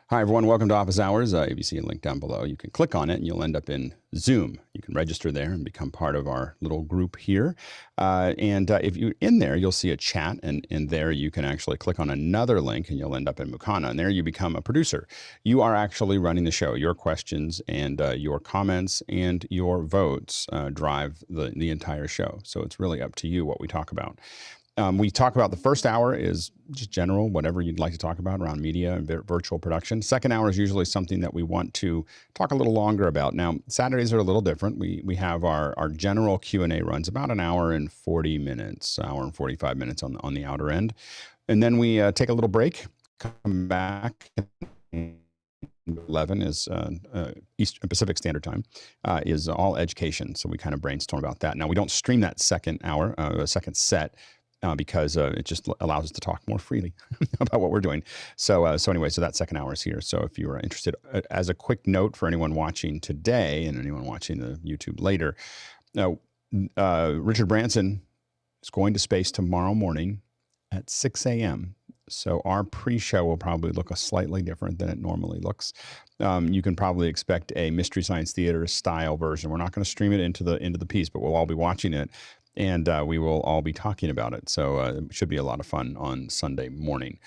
Hi, everyone. Welcome to Office Hours. If you see a link down below, you can click on it and you'll end up in Zoom. You can register there and become part of our little group here. If you're in there, you'll see a chat, and in there you can actually click on another link and you'll end up in Mukana. And there you become a producer. You are actually running the show. Your questions and your comments and your votes drive the entire show. So it's really up to you what we talk about. We talk about the first hour is just general, whatever you'd like to talk about around media and virtual production. Second hour is usually something that we want to talk a little longer about. Now, Saturdays are a little different. We have our general Q&A runs about an hour and 40 minutes, hour and 45 minutes on the outer end. And then we take a little break, come back. 11 is Eastern Pacific Standard Time, is all education. So we kind of brainstorm about that. Now, we don't stream that second hour, second set, because it just allows us to talk more freely about what we're doing. So anyway, so that second hour is here. So if you are interested, as a quick note for anyone watching today and anyone watching the YouTube later, Richard Branson is going to space tomorrow morning at 6 a.m. So our pre-show will probably look slightly different than it normally looks. You can probably expect a Mystery Science Theater style version. We're not going to stream it into the piece, but we'll all be watching it. And we will all be talking about it. So it should be a lot of fun on Sunday morning.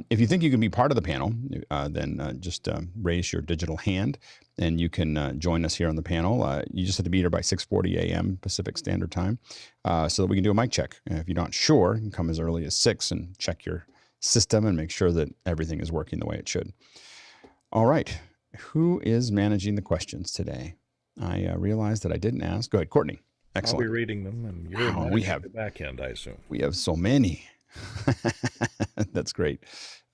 If you think you can be part of the panel, then just raise your digital hand and you can join us here on the panel. You just have to be here by 6:40 a.m. Pacific Standard Time so that we can do a mic check. And if you're not sure, you can come as early as 6 and check your system and make sure that everything is working the way it should. All right. Who is managing the questions today? I realized that I didn't ask. Go ahead, Courtney. Excellent. I'll be reading them, and you're we have the back end, I assume. We have so many. That's great.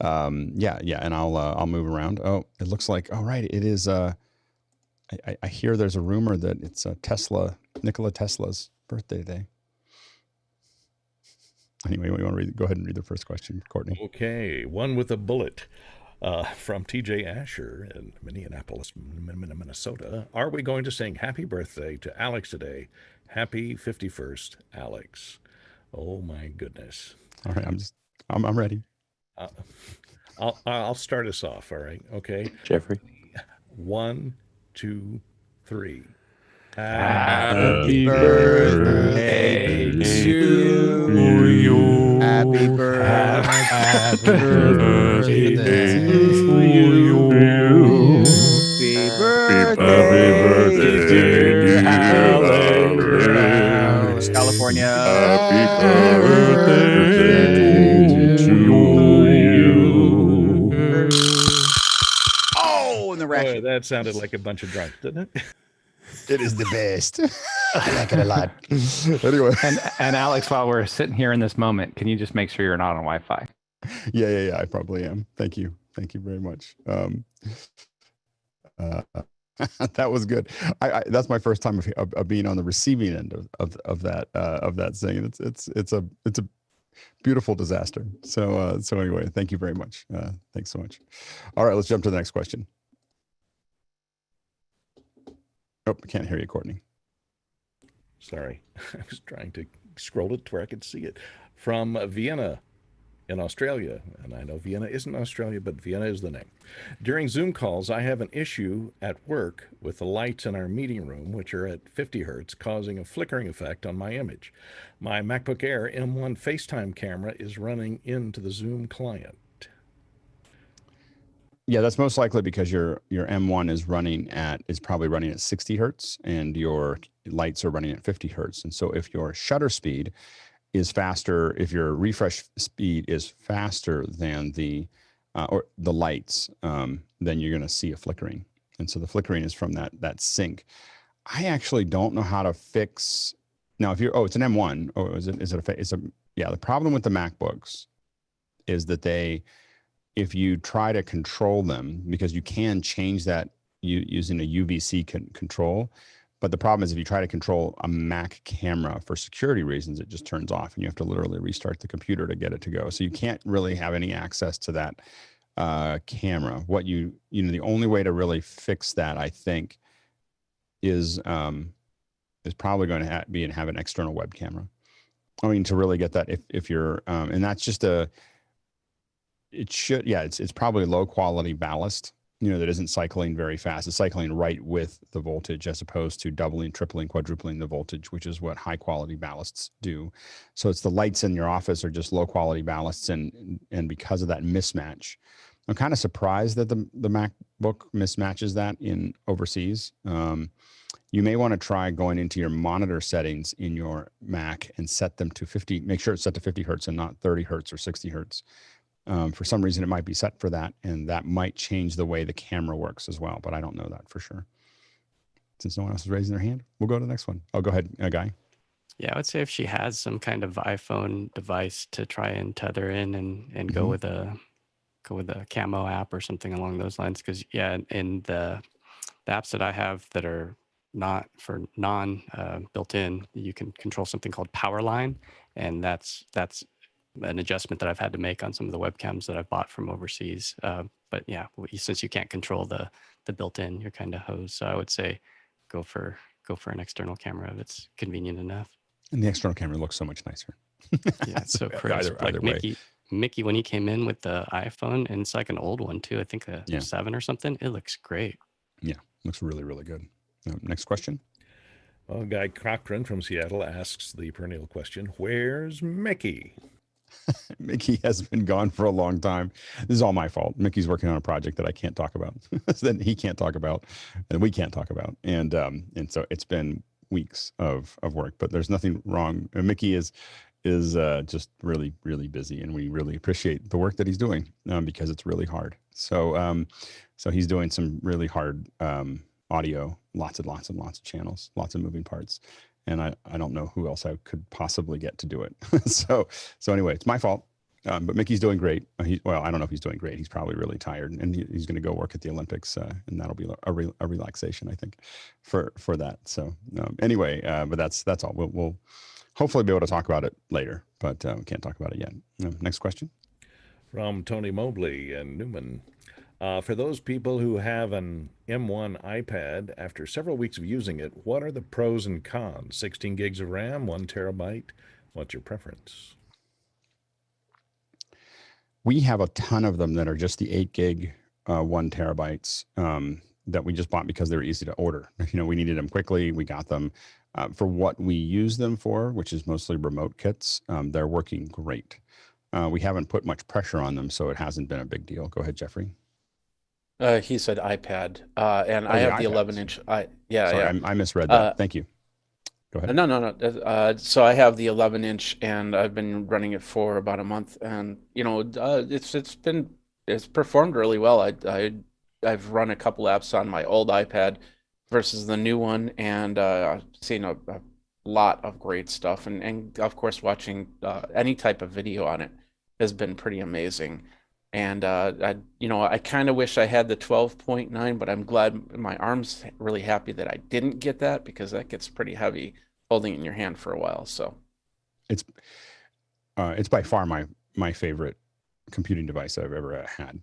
Yeah, and I'll move around. Oh, it looks like right. It is. I hear there's a rumor that it's Nikola Tesla's birthday today. Anyway, we want to go ahead and read the first question, Courtney. Okay, one with a bullet. From TJ Asher in Minneapolis, Minnesota. Are we going to sing happy birthday to Alex today? Happy 51st, Alex. Oh my goodness. All right, I'm ready. I'll start us off, all right? Okay. Jeffrey. 1, 2, 3. Happy birthday to you. Happy birthday to you. Happy birthday, dear Alex, California. Happy birthday to you. Oh, and the ratchet. That sounded like a bunch of drunks, didn't it? It is the best. I like it a lot. Anyway. And Alex, while we're sitting here in this moment, can you just make sure you're not on Wi-Fi? Yeah. I probably am. Thank you very much. That was good. That's my first time of being on the receiving end of that singing. It's a beautiful disaster. So anyway, thank you very much. Thanks so much. All right, let's jump to the next question. Oh, I can't hear you, Courtney. Sorry, I was trying to scroll it to where I could see it. From Vienna in Australia, and I know Vienna isn't Australia, but Vienna is the name. During Zoom calls, I have an issue at work with the lights in our meeting room, which are at 50 hertz, causing a flickering effect on my image. My MacBook Air M1 FaceTime camera is running into the Zoom client. Yeah, that's most likely because your M1 is probably running at 60 hertz and your lights are running at 50 hertz. And so if your shutter speed is faster, if your refresh speed is faster than the lights, then you're going to see a flickering. And so the flickering is from that sync. I actually don't know how to fix. Now, if it's an M1, the problem with the MacBooks is that if you try to control them, because you can change that using a UVC control, but the problem is if you try to control a Mac camera for security reasons, it just turns off and you have to literally restart the computer to get it to go. So you can't really have any access to that camera. What the only way to really fix that, I think, is probably going to have an external web camera. I mean, to really get that, if you're, and that's just It should, yeah, it's probably low quality ballast, that isn't cycling very fast. It's cycling right with the voltage as opposed to doubling, tripling, quadrupling the voltage, which is what high quality ballasts do. So it's the lights in your office are just low quality ballasts, and because of that mismatch, I'm kind of surprised that the MacBook mismatches that in overseas. You may want to try going into your monitor settings in your Mac and set them to 50. Make sure it's set to 50 hertz and not 30 hertz or 60 hertz. For some reason, it might be set for that, and that might change the way the camera works as well, but I don't know that for sure. Since no one else is raising their hand, we'll go to the next one. Oh, go ahead, Guy. Yeah, I would say if she has some kind of iPhone device to try and tether in and go with a camo app or something along those lines. Because yeah, in the apps that I have that are not for non built in, you can control something called Powerline, and that's an adjustment that I've had to make on some of the webcams that I've bought from overseas. But yeah, since you can't control the built-in, you're kind of hosed. So I would say go for an external camera if it's convenient enough. And the external camera looks so much nicer. Yeah, it's so crisp. Either way. Mickey, when he came in with the iPhone, and it's like an old one too. I think a 7 or something. It looks great. Yeah, looks really, really good. Next question. Well, Guy Cochran from Seattle asks the perennial question, where's Mickey? Mickey has been gone for a long time. This is all my fault. Mickey's working on a project that I can't talk about, that he can't talk about, and we can't talk about. And so it's been weeks of work, but there's nothing wrong. Mickey is just really, really busy, and we really appreciate the work that he's doing because it's really hard. So he's doing some really hard audio, lots of channels, lots of moving parts. And I don't know who else I could possibly get to do it. so anyway, it's my fault. But Mickey's doing great. Well, I don't know if he's doing great. He's probably really tired, and he's going to go work at the Olympics, and that'll be a relaxation, I think, for that. So anyway, but that's all. We'll hopefully be able to talk about it later, but we can't talk about it yet. Next question. From Tony Mobley and Newman. For those people who have an M1 iPad, after several weeks of using it, what are the pros and cons? 16 gigs of RAM, 1 terabyte. What's your preference? We have a ton of them that are just the 8 gig, 1 terabytes that we just bought because they were easy to order. We needed them quickly. We got them for what we use them for, which is mostly remote kits. They're working great. We haven't put much pressure on them, so it hasn't been a big deal. Go ahead, Jeffrey. He said iPad, and I have the 11-inch. Sorry, yeah. I misread that. Thank you. Go ahead. No. So I have the 11-inch, and I've been running it for about a month, and it's performed really well. I've run a couple apps on my old iPad versus the new one, and I've seen a lot of great stuff, and of course watching any type of video on it has been pretty amazing. And I kind of wish I had the 12.9, but I'm glad my arm's really happy that I didn't get that, because that gets pretty heavy holding it in your hand for a while. So it's by far my favorite computing device I've ever had.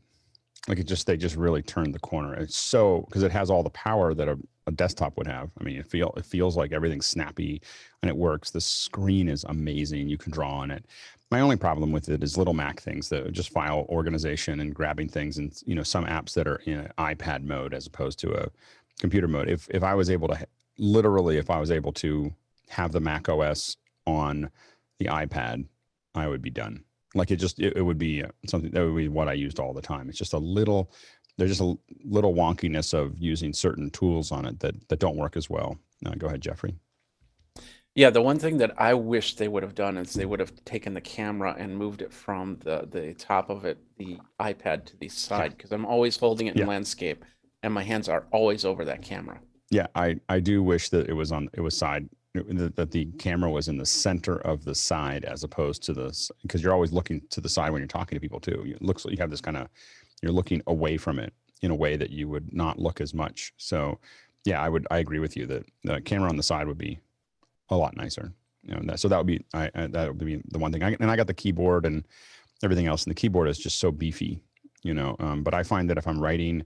Like they just really turned the corner. It's so, because it has all the power that a desktop would have. I mean, it feels like everything's snappy and it works. The screen is amazing. You can draw on it. My only problem with it is little Mac things, that just file organization and grabbing things, and some apps that are in an iPad mode as opposed to a computer mode. If I was able to have the Mac OS on the iPad, I would be done. Like it would be something that would be what I used all the time. It's just there's just a little wonkiness of using certain tools on it that don't work as well. Go ahead, Jeffrey. yeah, the one thing that I wish they would have done is they would have taken the camera and moved it from the top of it, the iPad, to the side, because I'm always holding it in landscape, and my hands are always over that camera. Yeah, I do wish that it was side, that the camera was in the center of the side as opposed to because you're always looking to the side when you're talking to people too. It looks like you have this you're looking away from it in a way that you would not look as much. So yeah, I agree with you that the camera on the side would be a lot nicer. So that would be the one thing. And I got the keyboard and everything else, and the keyboard is just so beefy, but I find that if I'm writing,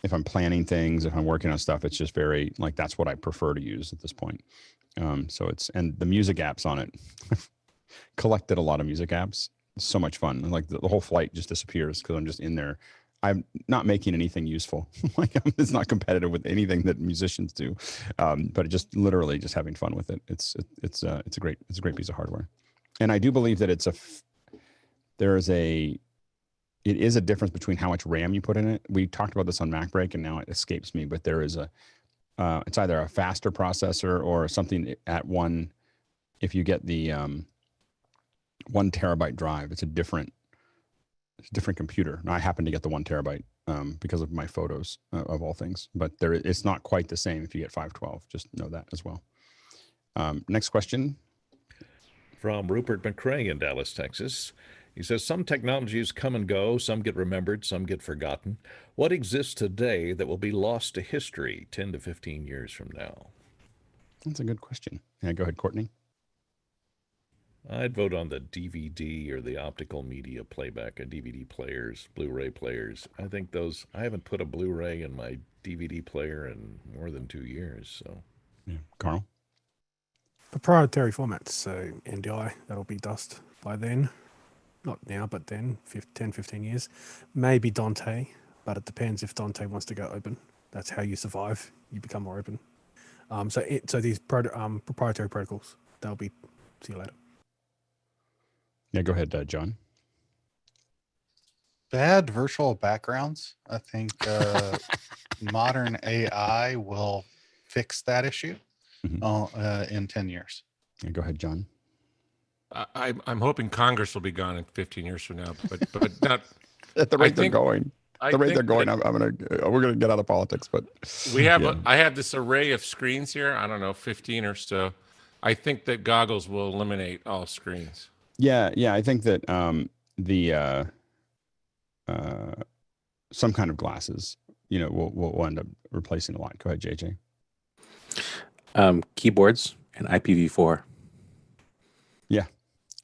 if I'm planning things, if I'm working on stuff, it's just very that's what I prefer to use at this point. And the music apps on it, collected a lot of music apps so much fun. Like the whole flight just disappears because I'm just in there. I'm not making anything useful. Like it's not competitive with anything that musicians do, but it just literally just having fun with it. It's a great piece of hardware, and I do believe that it is a difference between how much RAM you put in it. We talked about this on MacBreak, and now it escapes me. But there is it's either a faster processor or something at one. If you get the 1 terabyte drive, it's a different computer. Now, I happen to get the 1 terabyte because of my photos of all things, but it's not quite the same if you get 512. Just know that as well. Next question. From Rupert McCrae in Dallas, Texas. He says, some technologies come and go, some get remembered, some get forgotten. What exists today that will be lost to history 10 to 15 years from now? That's a good question. Yeah, go ahead, Courtney. I'd vote on the DVD or the optical media playback, DVD players, Blu-ray players. I think those, I haven't put a Blu-ray in my DVD player in more than 2 years. So, yeah. Carl? Proprietary formats, so NDI, that'll be dust by then. Not now, but then, 10, 15 years. Maybe Dante, but it depends if Dante wants to go open. That's how you survive. You become more open. So these proprietary protocols, they'll be, see you later. Yeah, go ahead, John. Bad virtual backgrounds. I think modern AI will fix that issue in 10 years. Yeah, go ahead, John. I'm hoping Congress will be gone in 15 years from now, but not at the rate they're going. We're gonna get out of politics, but we have. Yeah. I have this array of screens here. I don't know, 15 or so. I think that goggles will eliminate all screens. Yeah. I think that some kind of glasses, will end up replacing a lot. Go ahead, JJ. Keyboards and IPv4. Yeah,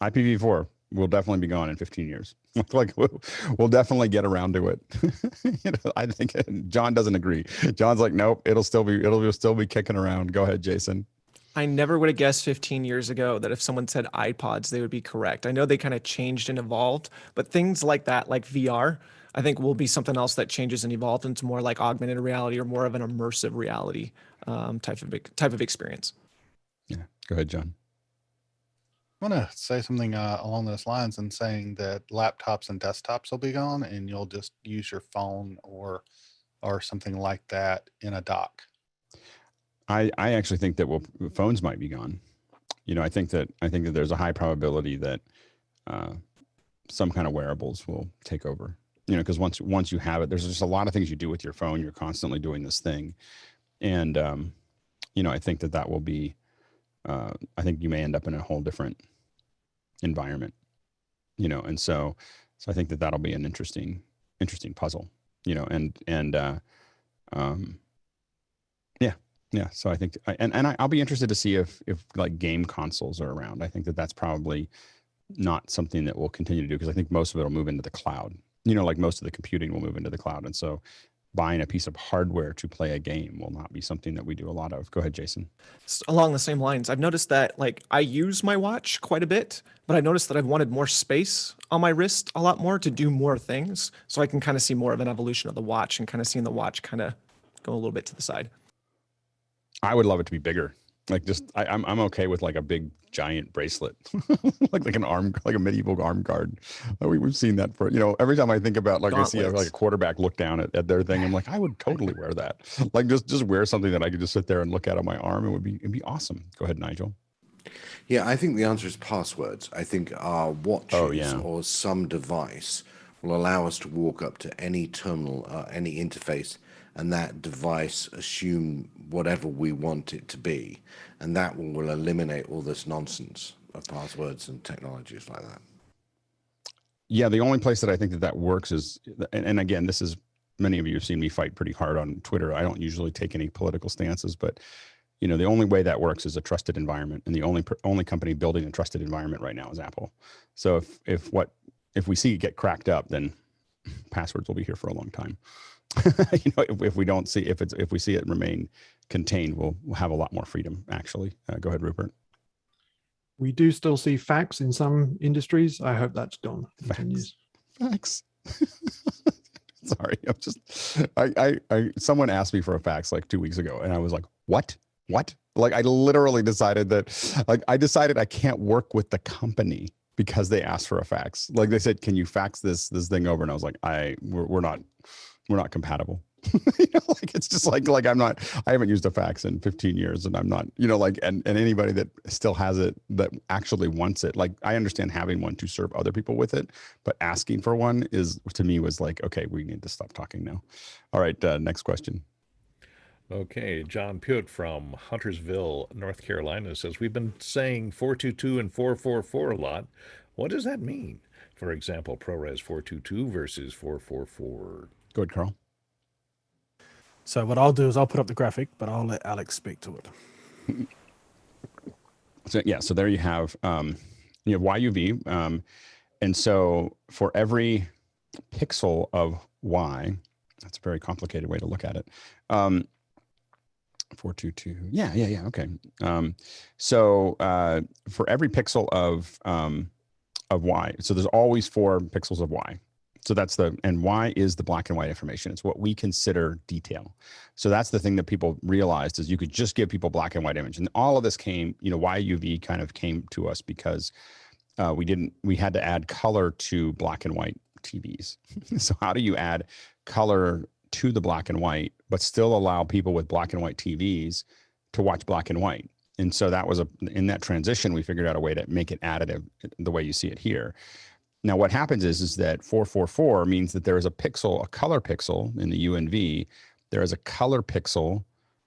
IPv4 will definitely be gone in 15 years. Like we'll definitely get around to it. I think John doesn't agree. John's like, nope, it'll still be kicking around. Go ahead, Jason. I never would have guessed 15 years ago that if someone said iPods, they would be correct. I know they kind of changed and evolved, but things like that, like VR, I think will be something else that changes and evolves into more like augmented reality or more of an immersive reality type of experience. Yeah, go ahead, John. I want to say something along those lines and saying that laptops and desktops will be gone, and you'll just use your phone or something like that in a dock. I actually think that phones might be gone. I think that there's a high probability that some kind of wearables will take over. Because once you have it, there's just a lot of things you do with your phone. You're constantly doing this thing, and I think that will be. I think you may end up in a whole different environment. And so I think that'll be an interesting puzzle. Yeah. So I think, I'll be interested to see if like game consoles are around. I think that's probably not something that we'll continue to do because I think most of it will move into the cloud. Like most of the computing will move into the cloud. And so buying a piece of hardware to play a game will not be something that we do a lot of. Go ahead, Jason. Along the same lines, I've noticed that like I use my watch quite a bit, but I noticed that I've wanted more space on my wrist a lot more to do more things. So I can kind of see more of an evolution of the watch and kind of seeing the watch kind of go a little bit to the side. I would love it to be bigger. Like I'm okay with like a big giant bracelet, like an arm, like a medieval arm guard. We've seen that for every time I think about like gauntlets. I see like a quarterback look down at their thing. I'm like, I would totally wear that. Like just wear something that I could just sit there and look at on my arm. It'd be awesome. Go ahead, Nigel. Yeah, I think the answer is passwords. I think our watches or some device will allow us to walk up to any terminal, any interface, and that device assume whatever we want it to be. And that will eliminate all this nonsense of passwords and technologies like that. Yeah, the only place that I think that works is, and again, this is, many of you have seen me fight pretty hard on Twitter. I don't usually take any political stances, but the only way that works is a trusted environment. And the only company building a trusted environment right now is Apple. So if we see it get cracked up, then passwords will be here for a long time. If we see it remain contained, we'll have a lot more freedom. Actually, go ahead, Rupert. We do still see fax in some industries. I hope that's gone in 10 years. Fax. Sorry, I'm just, someone asked me for a fax like 2 weeks ago, and I was like, what? Like, I literally decided that, like, I can't work with the company because they asked for a fax. Like, they said, can you fax this thing over? And I was like, we're not compatible. You know, like, it's just like I haven't used a fax in 15 years, and I'm not, you know, like, and anybody that still has it that actually wants it, like, I understand having one to serve other people with it, but asking for one is, to me, was like, okay, we need to stop talking now. All right, next question. Okay, John Pute from Huntersville, North Carolina says, we've been saying 422 and 444 a lot. What does that mean? For example, ProRes 422 versus 444. Go ahead, Carl. So what I'll do is I'll put up the graphic, but I'll let Alex speak to it. So yeah, so there you have YUV, and so for every pixel of Y, that's a very complicated way to look at it. 422. Yeah. Okay. So for every pixel of Y, so there's always 4 pixels of Y. So that's and Y is the black and white information. It's what we consider detail. So that's the thing that people realized, is you could just give people black and white image. And all of this came, YUV kind of came to us because we had to add color to black and white TVs. So how do you add color to the black and white, but still allow people with black and white TVs to watch black and white? And so that was in that transition, we figured out a way to make it additive the way you see it here. Now, what happens is that 444 means that there is a color pixel in the UNV. There is a color pixel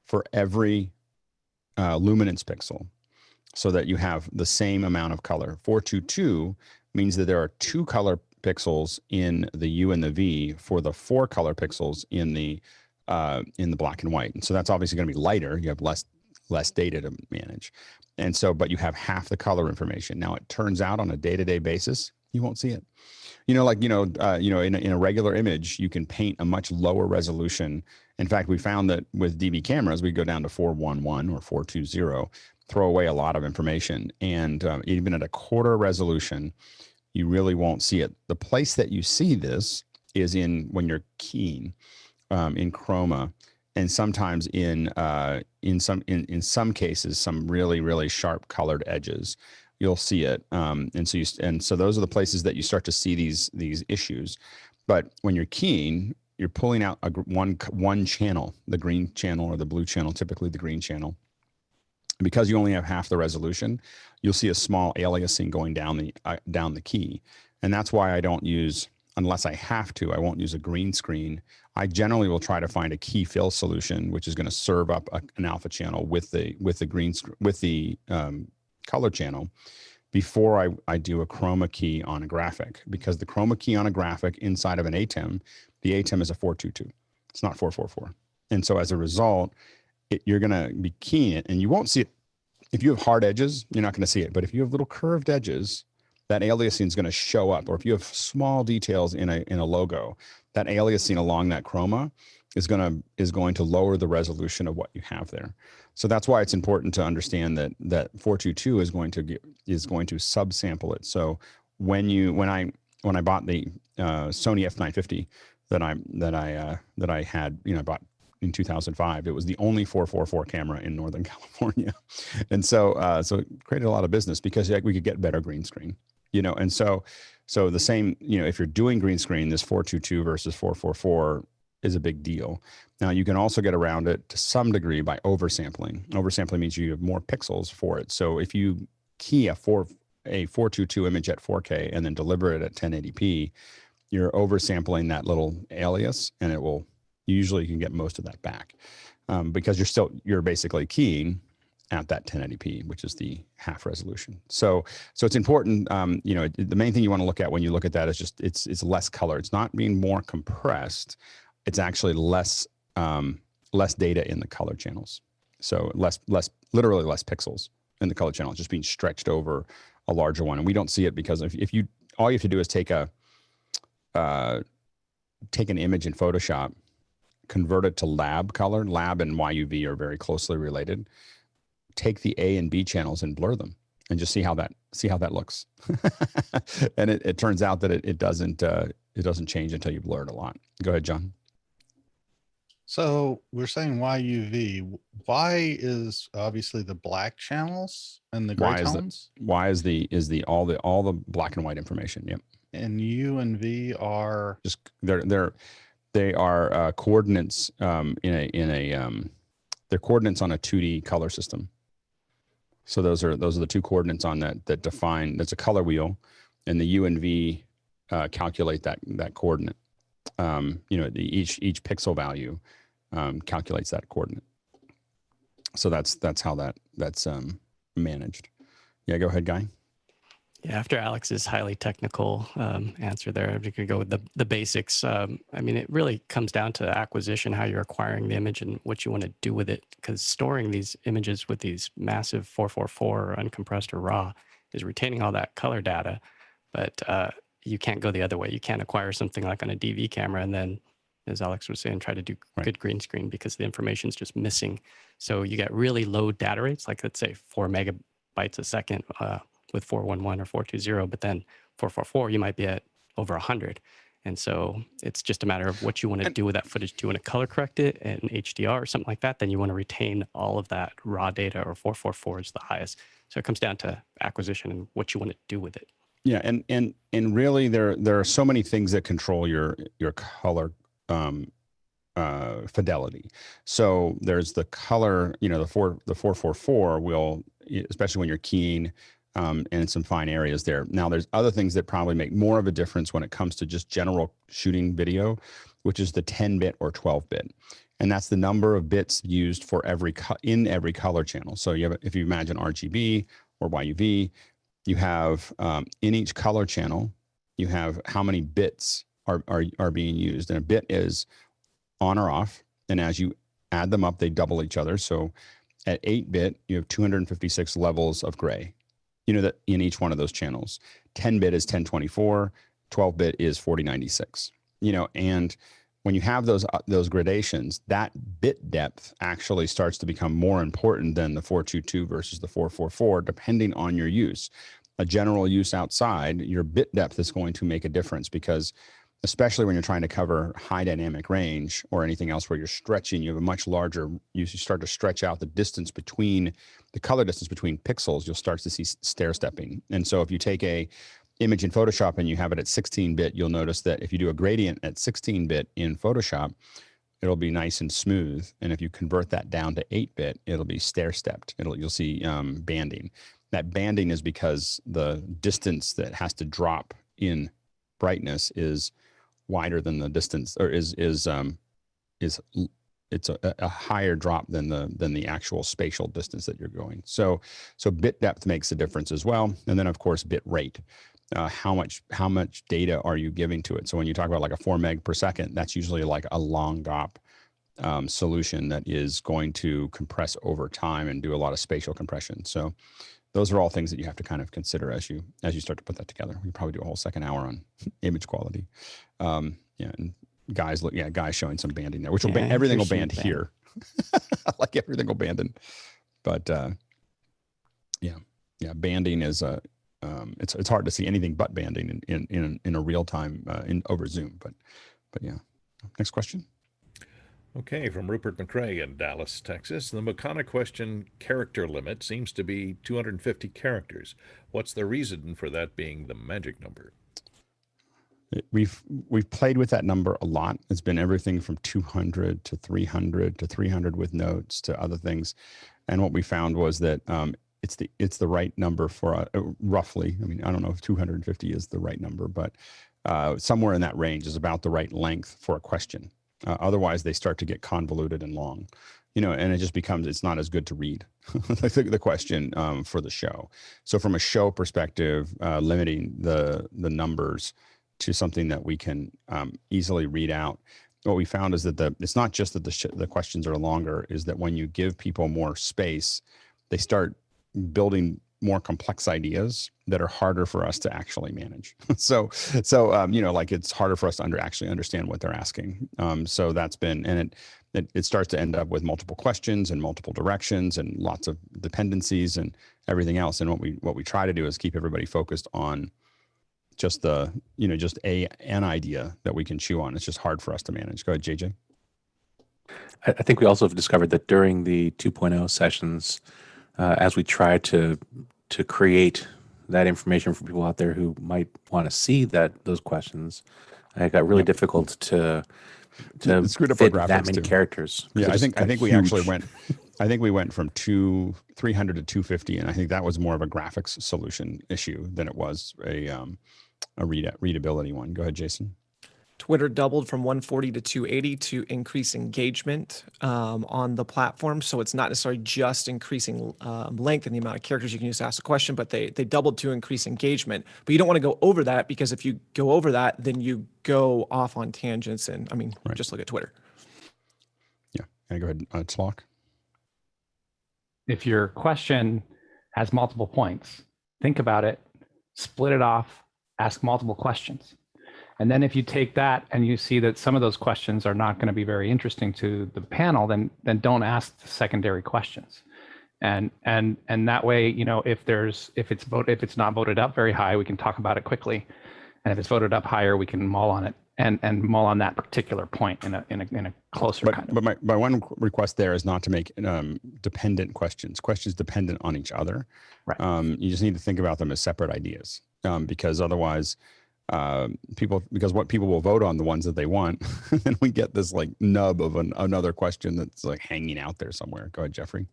for every luminance pixel, so that you have the same amount of color. 422 means that there are 2 color pixels in the U and the V for the 4 color pixels in the black and white. And so that's obviously going to be lighter. You have less data to manage. And so, but you have half the color information. Now, it turns out on a day-to-day basis, you won't see it. In a regular image, you can paint a much lower resolution. In fact, we found that with DV cameras, we go down to 411 or 420, throw away a lot of information. And even at a quarter resolution, you really won't see it. The place that you see this is when you're keying in chroma, and sometimes in some cases, some really, really sharp colored edges. You'll see it, and so those are the places that you start to see these issues. But when you're keying, you're pulling out one channel, the green channel or the blue channel, typically the green channel. Because you only have half the resolution, you'll see a small aliasing going down the key, and that's why I don't use, unless I have to, I won't use a green screen. I generally will try to find a key fill solution, which is going to serve up an alpha channel with the color channel before I do a chroma key on a graphic, because the chroma key on a graphic inside of an ATEM, the ATEM is a 422. It's not 444. And so as a result, you're going to be keying it, and you won't see it. If you have hard edges, you're not going to see it. But if you have little curved edges, that aliasing is going to show up. Or if you have small details in a logo, that aliasing along that chroma is going to lower the resolution of what you have there. So that's why it's important to understand that 422 is going to subsample it. So when I bought the Sony F950 that I had, I bought in 2005, it was the only 444 camera in Northern California, and so it created a lot of business because we could get better green screen, and so the same, if you're doing green screen, this 422 versus 444 is a big deal. Now, you can also get around it to some degree by oversampling. Oversampling means you have more pixels for it. So if you key a 422 image at 4K and then deliver it at 1080p, you're oversampling that little alias, and usually you can get most of that back because you're basically keying at that 1080p, which is the half resolution. So it's important. The main thing you want to look at when you look at that is just it's less color. It's not being more compressed. It's actually less data in the color channels. So literally less pixels in the color channel, just being stretched over a larger one. And we don't see it because all you have to do is take an image in Photoshop, convert it to lab color. Lab and YUV are very closely related. Take the A and B channels and blur them. and just see how that looks. And it turns out that it doesn't change until you've blurred a lot. Go ahead, John. So we're saying YUV. Y is obviously the black channels and the gray tones. Y is all the black and white information. Yep. And U and V are just they are coordinates they're coordinates on a 2D color system. So those are the two coordinates on that define. There's a color wheel, and the U and V calculate that coordinate. Each pixel value calculates that coordinate. So that's how that's managed. Yeah, go ahead, Guy. Yeah, after Alex's highly technical answer there, I'm going to go with the basics. I mean, it really comes down to acquisition, how you're acquiring the image and what you want to do with it. Because storing these images with these massive 444 or uncompressed or raw is retaining all that color data. But you can't go the other way. You can't acquire something like on a DV camera and then, as Alex was saying, try to do good green screen because the information is just missing. So you get really low data rates, like let's say 4 megabytes a second with 411 or 420, but then 444, you might be at over 100. And so it's just a matter of what you want to do with that footage. Do you want to color correct it in HDR or something like that? Then you want to retain all of that raw data, or 444 is the highest. So it comes down to acquisition and what you want to do with it. Yeah, and really there are so many things that control your color fidelity. So there's the color, the 444 will, especially when you're keying and some fine areas there. Now there's other things that probably make more of a difference when it comes to just general shooting video, which is the 10-bit or 12-bit. And that's the number of bits used for in every color channel. So if you imagine RGB or YUV, you have in each color channel, you have how many bits are being used. And a bit is on or off. And as you add them up, they double each other. So at 8-bit, you have 256 levels of gray, that in each one of those channels. 10-bit is 1024, 12-bit is 4096, and when you have those gradations, that bit depth actually starts to become more important than the 422 versus the 444, depending on your use. A general use outside, your bit depth is going to make a difference because especially when you're trying to cover high dynamic range or anything else where you're stretching, you have a much larger, you start to stretch out the distance between, the color distance between pixels, you'll start to see stair stepping. And so if you take a image in Photoshop and you have it at 16-bit, you'll notice that if you do a gradient at 16-bit in Photoshop, it'll be nice and smooth. And if you convert that down to 8-bit, it'll be stair stepped. You'll see banding. That banding is because the distance that has to drop in brightness is wider than the distance, or it's a higher drop than the actual spatial distance that you're going. So bit depth makes a difference as well. And then of course bit rate. How much data are you giving to it? So when you talk about like a 4 meg per second, that's usually like a long GOP solution that is going to compress over time and do a lot of spatial compression. So those are all things that you have to kind of consider as you start to put that together. We probably do a whole second hour on image quality. And guys showing some banding there, which will everything will band here. Like everything will band in, but banding is it's hard to see anything but banding in a real time over Zoom. But yeah, next question. Okay, from Rupert McRae in Dallas, Texas. The Mukana question character limit seems to be 250 characters. What's the reason for that being the magic number? We've played with that number a lot. It's been everything from 200 to 300 to 300 with notes to other things. And what we found was that it's the right number for roughly. I mean, I don't know if 250 is the right number, but somewhere in that range is about the right length for a question. Otherwise, they start to get convoluted and long, and it just becomes, it's not as good to read the question for the show. So from a show perspective, limiting the numbers to something that we can easily read out. What we found is that it's not just that the questions are longer, is that when you give people more space, they start building more complex ideas that are harder for us to actually manage. So like it's harder for us to actually understand what they're asking. So that's been, and it starts to end up with multiple questions and multiple directions and lots of dependencies and everything else. And what we try to do is keep everybody focused on just just an idea that we can chew on. It's just hard for us to manage. Go ahead, JJ. I think we also have discovered that during the 2.0 sessions, as we try to create that information for people out there who might want to see those questions, it got really difficult to screwed up fit our graphics that many too. characters. Yeah, I think we actually went. I think we went from 300 to 250, and I think that was more of a graphics solution issue than it was a readability one. Go ahead, Jason. Twitter doubled from 140 to 280 to increase engagement on the platform. So it's not necessarily just increasing length and the amount of characters you can use to ask a question, but they doubled to increase engagement. But you don't want to go over that, because if you go over that, then you go off on tangents. And I mean, just look at Twitter. Yeah. Go ahead, Tzlok. If your question has multiple points, think about it, split it off, ask multiple questions. And then if you take that and you see that some of those questions are not going to be very interesting to the panel, then don't ask the secondary questions. And that way, if it's not voted up very high, we can talk about it quickly. And if it's voted up higher, we can mull on it and mull on that particular point in a closer kind of. But my one request there is not to make dependent questions dependent on each other. Right. You just need to think about them as separate ideas, because otherwise, because what people will vote on the ones that they want, then we get this like nub of another question that's like hanging out there somewhere. Go ahead, Jeffrey.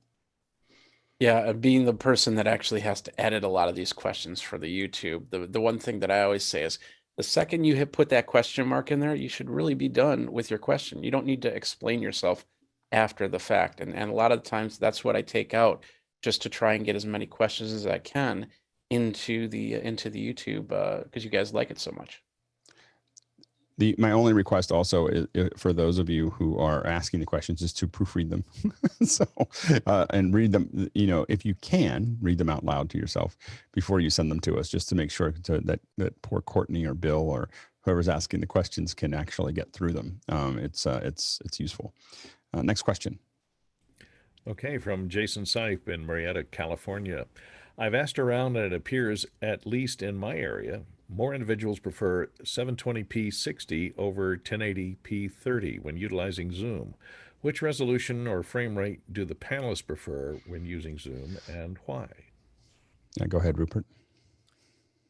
Yeah, being the person that actually has to edit a lot of these questions for the YouTube, the one thing that I always say is, the second you put that question mark in there, you should really be done with your question. You don't need to explain yourself after the fact. And a lot of the times that's what I take out, just to try and get as many questions as I can into the YouTube, because you guys like it so much. My only request also is, for those of you who are asking the questions, is to proofread them. So and read them, if you can, read them out loud to yourself before you send them to us, just to make sure that poor Courtney or Bill or whoever's asking the questions can actually get through them. It's useful. Next question. Okay, from Jason Sipe in Marietta, California. I've asked around, and it appears, at least in my area, more individuals prefer 720p 60 over 1080p 30 when utilizing Zoom. Which resolution or frame rate do the panelists prefer when using Zoom, and why? Yeah, go ahead, Rupert.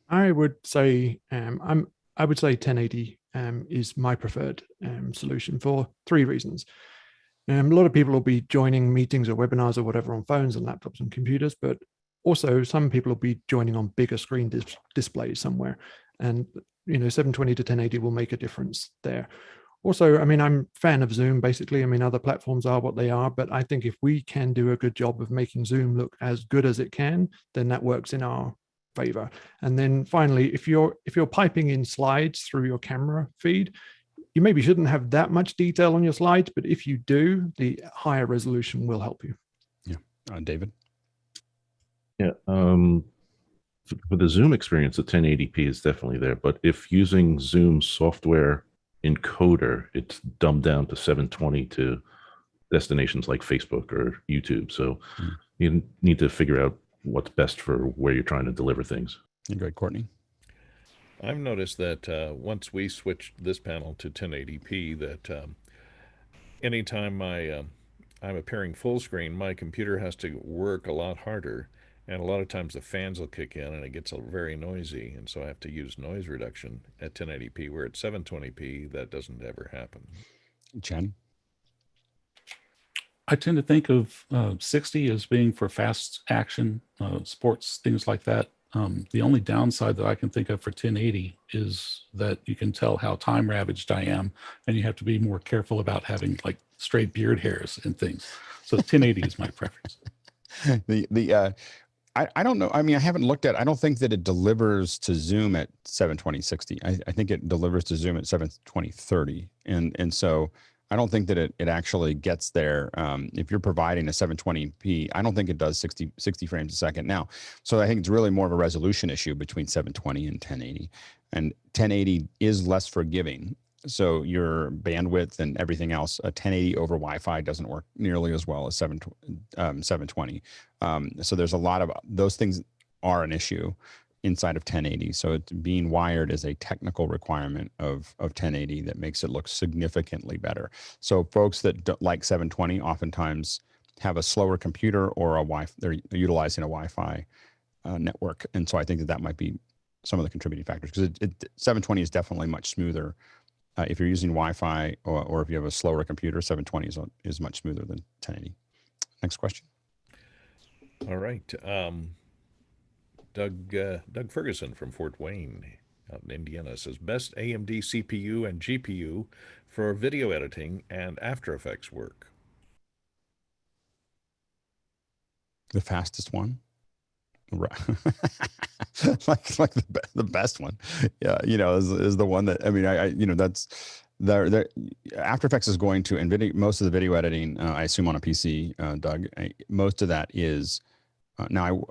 I would say 1080 is my preferred solution for 3 reasons. A lot of people will be joining meetings or webinars or whatever on phones and laptops and computers, but also some people will be joining on bigger screen displays somewhere, and 720 to 1080 will make a difference there. Also, I'm a fan of Zoom, basically. Other platforms are what they are, but I think if we can do a good job of making Zoom look as good as it can, then that works in our favor. And then finally, if you're piping in slides through your camera feed, you maybe shouldn't have that much detail on your slides, but if you do, the higher resolution will help you. Yeah. David? Yeah. For the Zoom experience, the 1080p is definitely there. But if using Zoom software encoder, it's dumbed down to 720 to destinations like Facebook or YouTube. So you need to figure out what's best for where you're trying to deliver things. You go ahead, Courtney. I've noticed that once we switched this panel to 1080p, that anytime I'm appearing full screen, my computer has to work a lot harder. And a lot of times the fans will kick in and it gets very noisy. And so I have to use noise reduction at 1080p, where at 720p, that doesn't ever happen. Jen? I tend to think of 60 as being for fast action, sports, things like that. The only downside that I can think of for 1080 is that you can tell how time ravaged I am, and you have to be more careful about having like straight beard hairs and things. So 1080 is my preference. I don't know. I haven't looked at, I don't think that it delivers to Zoom at 720/60. I think it delivers to Zoom at 720/30. And so I don't think that it actually gets there. If you're providing a 720p, I don't think it does 60 frames a second now. So I think it's really more of a resolution issue between 720 and 1080. And 1080 is less forgiving. So your bandwidth and everything else, a 1080 over Wi-Fi doesn't work nearly as well as 720. So there's a lot of those things are an issue inside of 1080. So it's being wired is a technical requirement of 1080 that makes it look significantly better. So folks that don't like 720 oftentimes have a slower computer or they're utilizing a Wi-Fi network. And so I think that might be some of the contributing factors, because 720 is definitely much smoother. If you're using Wi-Fi or if you have a slower computer, 720 is much smoother than 1080. Next question. All right. Doug Ferguson from Fort Wayne out in Indiana says, best AMD CPU and GPU for video editing and After Effects work. The fastest one? Right. like the best one. Yeah, is the one that, I mean, that's the After Effects is going to, and video, most of the video editing, I assume on a PC, Doug, most of that is, now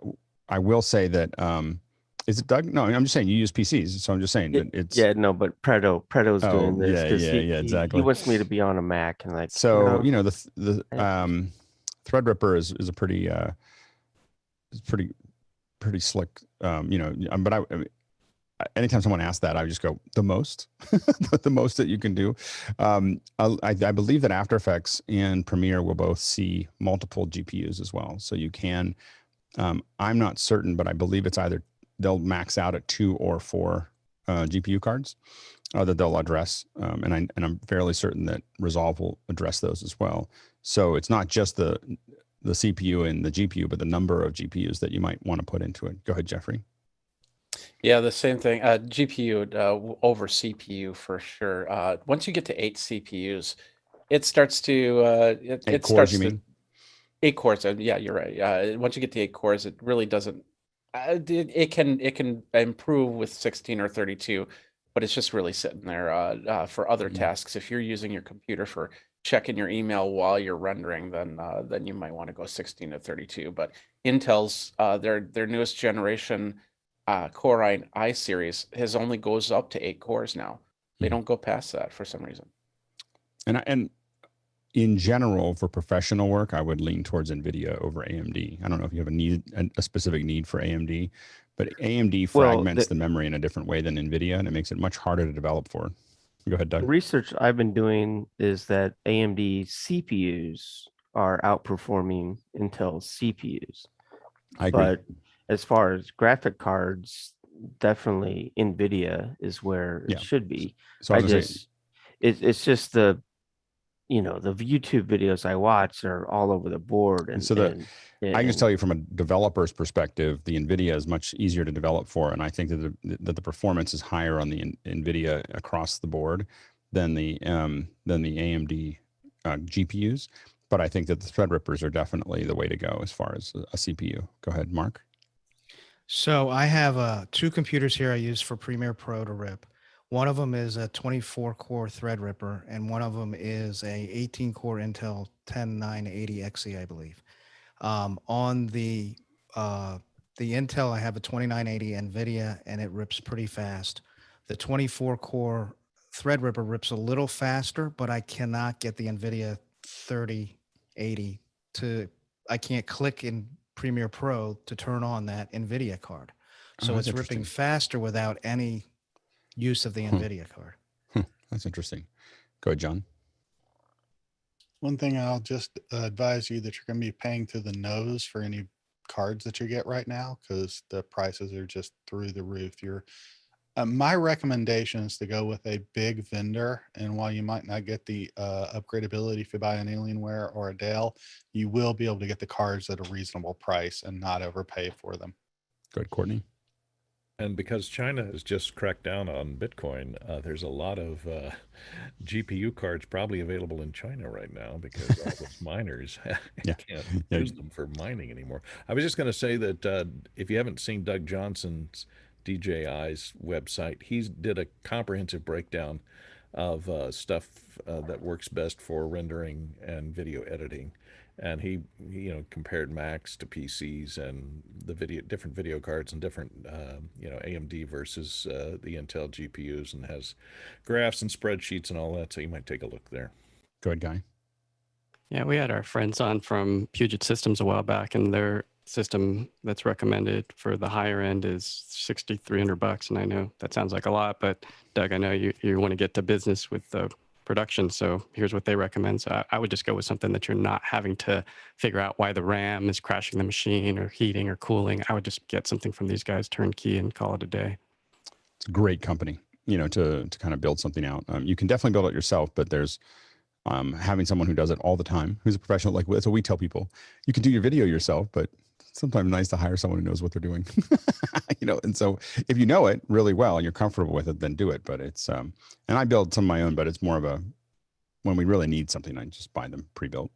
I will say that, is it Doug? No, I'm just saying you use PCs. So I'm just saying that it's. Yeah, no, but Preto's doing this because exactly. he wants me to be on a Mac and like. So, the Threadripper is a pretty, pretty slick, but anytime someone asks that, I just go the most, the most that you can do. I believe that After Effects and Premiere will both see multiple GPUs as well. So you can, I'm not certain, but I believe it's either they'll max out at 2 or 4 GPU cards that they'll address. And I'm fairly certain that Resolve will address those as well. So it's not just the CPU and the GPU, but the number of GPUs that you might want to put into it. Go ahead, Jeffrey. Yeah, the same thing. GPU over CPU for sure. Once you get to 8 CPUs, it starts to it cores, starts you to mean? 8 cores. Yeah, you're right. Once you get to 8 cores, it really doesn't. It can improve with 16 or 32, but it's just really sitting there for other tasks. If you're using your computer for checking your email while you're rendering, then you might want to go 16 to 32. But Intel's their newest generation Core i series only goes up to 8 cores now. They don't go past that for some reason. And in general, for professional work, I would lean towards NVIDIA over AMD. I don't know if you have a specific need for AMD, but AMD fragments the memory in a different way than NVIDIA, and it makes it much harder to develop for. Go ahead, Doug. The research I've been doing is that AMD CPUs are outperforming Intel CPUs. I agree. But as far as graphic cards, definitely NVIDIA is where it should be. So it's just the YouTube videos I watch are all over the board. And so I can just tell you from a developer's perspective, the NVIDIA is much easier to develop for. And I think that the performance is higher on the NVIDIA across the board than the AMD GPUs. But I think that the Threadrippers are definitely the way to go as far as a CPU. Go ahead, Mark. So I have 2 computers here I use for Premiere Pro to rip. One of them is a 24-core Threadripper, and one of them is a 18-core Intel 10980XE, I believe. On the Intel, I have a 2980 NVIDIA, and it rips pretty fast. The 24-core Threadripper rips a little faster, but I cannot get the NVIDIA 3080 I can't click in Premiere Pro to turn on that NVIDIA card. So it's ripping faster without any use of the NVIDIA card. That's interesting. Go ahead, John. One thing I'll just advise you that you're going to be paying through the nose for any cards that you get right now, because the prices are just through the roof. My recommendation is to go with a big vendor, and while you might not get the upgradability if you buy an Alienware or a Dell, you will be able to get the cards at a reasonable price and not overpay for them. Good, Courtney. And because China has just cracked down on Bitcoin, there's a lot of GPU cards probably available in China right now because all those miners can't use them for mining anymore. I was just going to say that if you haven't seen Doug Johnson's DJI's website, he did a comprehensive breakdown of stuff that works best for rendering and video editing. And he compared Macs to PCs and the different video cards and different AMD versus the Intel GPUs, and has graphs and spreadsheets and all that. So you might take a look there. Go ahead, Guy. Yeah, we had our friends on from Puget Systems a while back, and their system that's recommended for the higher end is $6,300. And I know that sounds like a lot, but Doug, I know you want to get to business with the production. So here's what they recommend. So I would just go with something that you're not having to figure out why the RAM is crashing the machine or heating or cooling. I would just get something from these guys, turnkey, and call it a day. It's a great company, to kind of build something out. You can definitely build it yourself, but there's having someone who does it all the time, who's a professional. Like, so we tell people, you can do your video yourself, but it's sometimes nice to hire someone who knows what they're doing. And so if you know it really well and you're comfortable with it, then do it. But it's and I build some of my own, but it's more of when we really need something, I just buy them pre-built.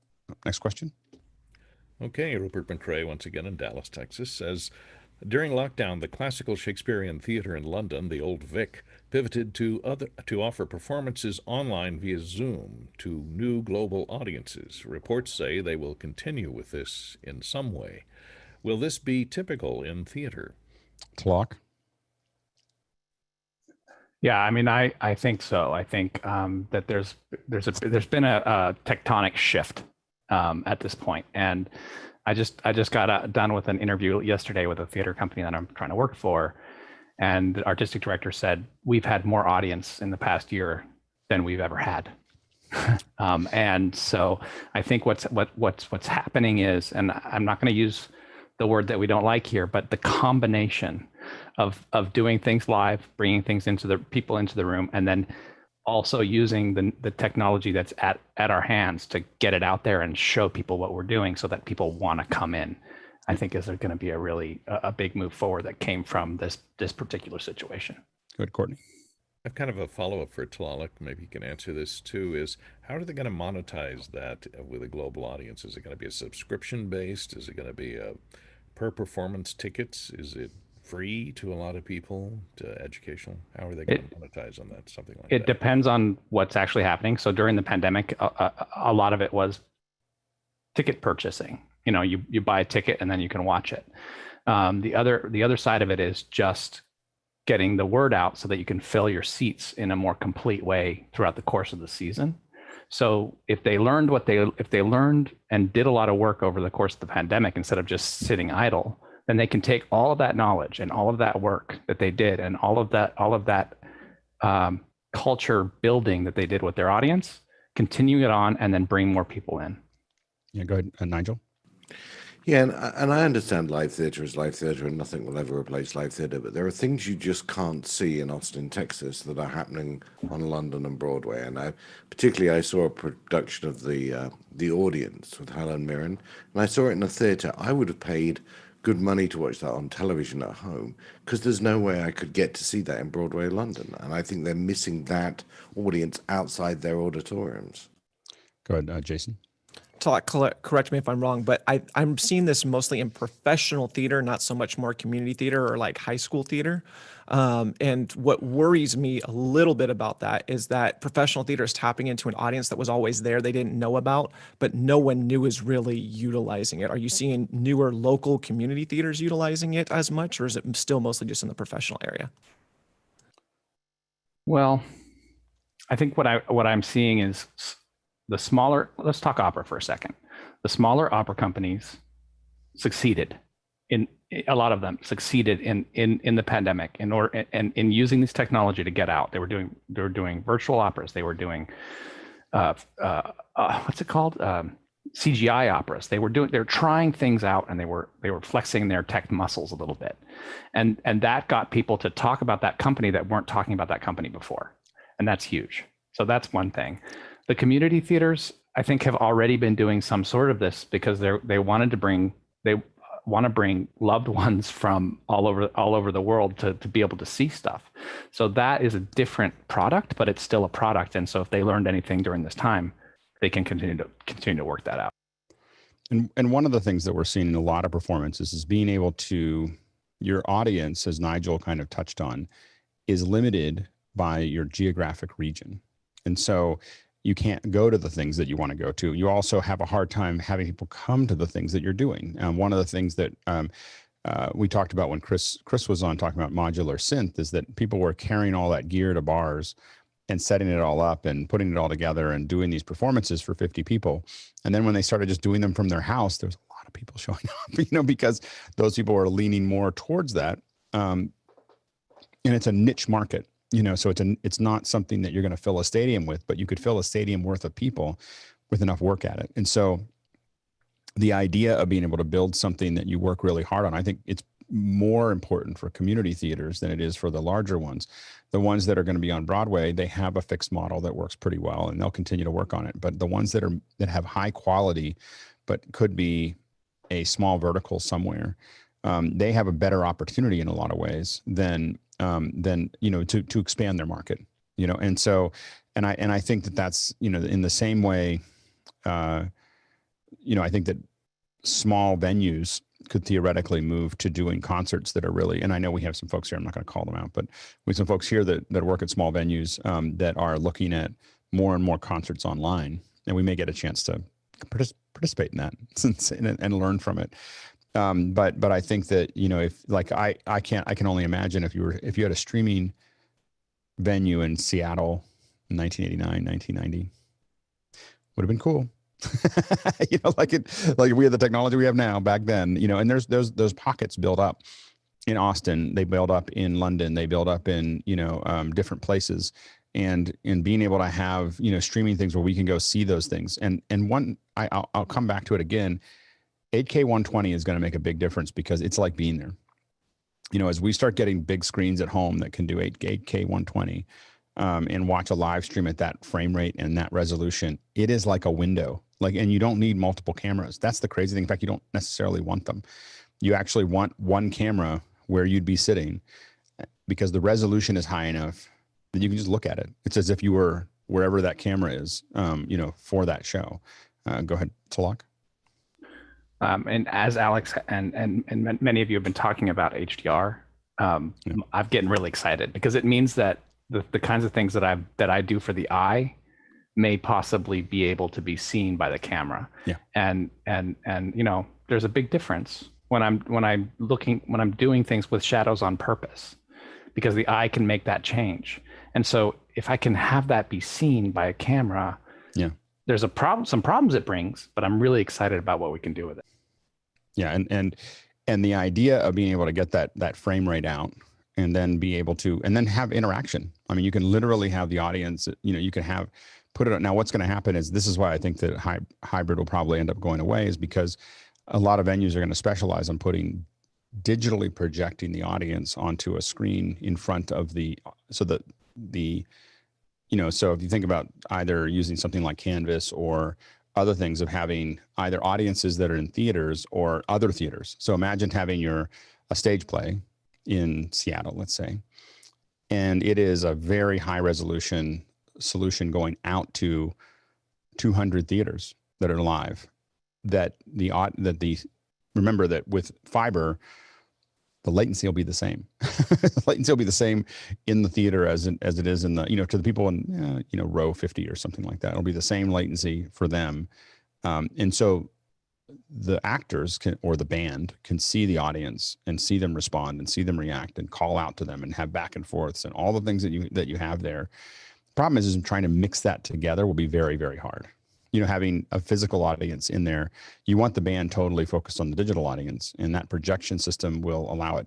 Next question. Okay, Rupert McCrae, once again in Dallas, Texas, says, during lockdown, the Classical Shakespearean Theatre in London, the Old Vic, pivoted to offer performances online via Zoom to new global audiences. Reports say they will continue with this in some way. Will this be typical in theater? Tlaloc? Yeah, I mean, I think so. I think that there's been a tectonic shift at this point, and I just got done with an interview yesterday with a theater company that I'm trying to work for, and the artistic director said we've had more audience in the past year than we've ever had. And so I think what's happening is, and I'm not going to use the word that we don't like here, but the combination of doing things live, bringing things people into the room, and then also using the technology that's at our hands to get it out there and show people what we're doing so that people want to come in, I think is going to be a big move forward that came from this particular situation. Good, Courtney. I've kind of a follow-up for Tlaloc, maybe you can answer this too, is how are they going to monetize that with a global audience? Is it going to be a subscription-based? Is it going to be a per-performance tickets? Is it free to a lot of people, to educational? How are they going to monetize on that? Something like that. It depends on what's actually happening. So during the pandemic, a lot of it was ticket purchasing. You buy a ticket and then you can watch it. The other side of it is just getting the word out so that you can fill your seats in a more complete way throughout the course of the season. So if they learned and did a lot of work over the course of the pandemic instead of just sitting idle, then they can take all of that knowledge and all of that work that they did and all of that culture building that they did with their audience, continue it on, and then bring more people in. Yeah, go ahead, Nigel. Yeah, and I understand live theatre is live theatre and nothing will ever replace live theatre, but there are things you just can't see in Austin, Texas that are happening on London and Broadway. And I saw a production of The Audience with Helen Mirren, and I saw it in a theatre. I would have paid good money to watch that on television at home because there's no way I could get to see that in Broadway, London. And I think they're missing that audience outside their auditoriums. Go ahead, Jason. Correct me if I'm wrong, but I'm seeing this mostly in professional theater, not so much more community theater or like high school theater. And what worries me a little bit about that is that professional theater is tapping into an audience that was always there they didn't know about, but no one new is really utilizing it. Are you seeing newer local community theaters utilizing it as much, or is it still mostly just in the professional area? Well, I think what I'm seeing is the smaller, let's talk opera for a second. The smaller opera companies succeeded a lot of them succeeded in the pandemic in using this technology to get out. They were doing virtual operas. They were doing what's it called? CGI operas. They're trying things out, and they were flexing their tech muscles a little bit. And that got people to talk about that company that weren't talking about that company before. And that's huge. So that's one thing. The community theaters, I think, have already been doing some sort of this because they want to bring loved ones from all over the world to be able to see stuff. So that is a different product, but it's still a product. And so if they learned anything during this time, they can continue to work that out. And one of the things that we're seeing in a lot of performances is being able to, your audience, as Nigel kind of touched on, is limited by your geographic region. And so you can't go to the things that you want to go to. You also have a hard time having people come to the things that you're doing. One of the things that we talked about when Chris was on talking about modular synth is that people were carrying all that gear to bars and setting it all up and putting it all together and doing these performances for 50 people. And then when they started just doing them from their house, there was a lot of people showing up, because those people were leaning more towards that. And it's a niche market, so it's not something that you're going to fill a stadium with, but you could fill a stadium worth of people with enough work at it. And so the idea of being able to build something that you work really hard on, I think it's more important for community theaters than it is for the larger ones. The ones that are going to be on Broadway, they have a fixed model that works pretty well, and they'll continue to work on it. But the ones that have high quality, but could be a small vertical somewhere, they have a better opportunity in a lot of ways than to expand their market. And so, and I think that's in the same way. I think that small venues could theoretically move to doing concerts that are really, and I know we have some folks here, I'm not going to call them out, but we have some folks here that work at small venues that are looking at more and more concerts online, and we may get a chance to participate in that and learn from it. But I think that, if like, I can only imagine if you had a streaming venue in Seattle in 1989, 1990, would have been cool. Like we had the technology we have now back then, and there's those pockets build up in Austin, they build up in London, they build up in, different places, and being able to have, streaming things where we can go see those things. And I'll come back to it again. 8K 120 is going to make a big difference because it's like being there. As we start getting big screens at home that can do 8K 120, and watch a live stream at that frame rate and that resolution, it is like a window. And you don't need multiple cameras. That's the crazy thing. In fact, you don't necessarily want them. You actually want one camera where you'd be sitting, because the resolution is high enough that you can just look at it. It's as if you were wherever that camera is, for that show. Go ahead, Talak. And as Alex and many of you have been talking about HDR, I'm getting really excited because it means that the kinds of things that I do for the eye may possibly be able to be seen by the camera. Yeah. And there's a big difference when I'm doing things with shadows on purpose, because the eye can make that change. And so if I can have that be seen by a camera, there's some problems it brings, but I'm really excited about what we can do with it. Yeah. And the idea of being able to get that frame rate out and then be able to, and then have interaction. I mean, you can literally have the audience, you can put it on. Now, what's going to happen is, this is why I think that hybrid will probably end up going away, is because a lot of venues are going to specialize on digitally projecting the audience onto a screen in front of so if you think about either using something like Canvas or other things, of having either audiences that are in theaters or other theaters. So imagine having a stage play in Seattle, let's say, and it is a very high resolution solution going out to 200 theaters that are live. Remember that with fiber, the latency will be the same. Latency will be the same in the theater as it is in the, to the people in, row 50 or something like that. It'll be the same latency for them. And so the actors or the band can see the audience and see them respond and see them react and call out to them and have back and forths and all the things that you have there. The problem is trying to mix that together will be very, very hard. Having a physical audience in there, you want the band totally focused on the digital audience, and that projection system will allow it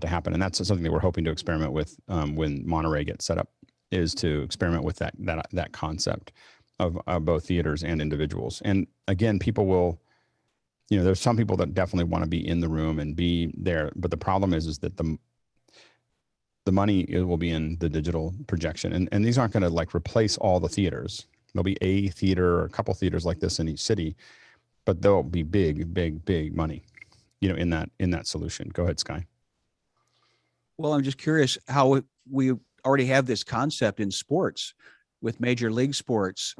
to happen. And that's something that we're hoping to experiment with when Monterey gets set up, is to experiment with that concept of both theaters and individuals. And again, people will, there's some people that definitely want to be in the room and be there, but the problem is that the money will be in the digital projection, and these aren't going to replace all the theaters. There'll be a theater or a couple theaters like this in each city, but there'll be big money, in that solution. Go ahead, Sky. Well, I'm just curious how we already have this concept in sports with major league sports.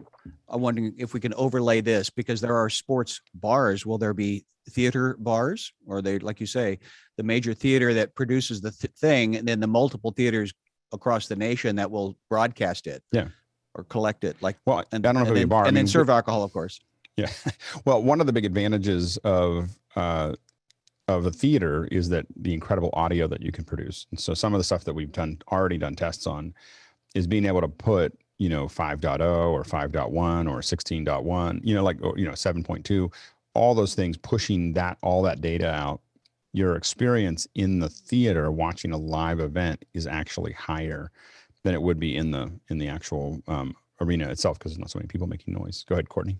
I'm wondering if we can overlay this, because there are sports bars. Will there be theater bars, or they, like you say, the major theater that produces the thing, and then the multiple theaters across the nation that will broadcast it? Yeah. or collect it? Like, well, and, I don't know if it'll be a bar. and then serve alcohol, of course. Yeah. Well, one of the big advantages of a theater is that the incredible audio that you can produce. And so some of the stuff that we've already done tests on is being able to put, 5.0 or 5.1 or 16.1, 7.2, all those things, pushing all that data out. Your experience in the theater watching a live event is actually higher than it would be in the actual arena itself, because there's not so many people making noise. Go ahead, Courtney.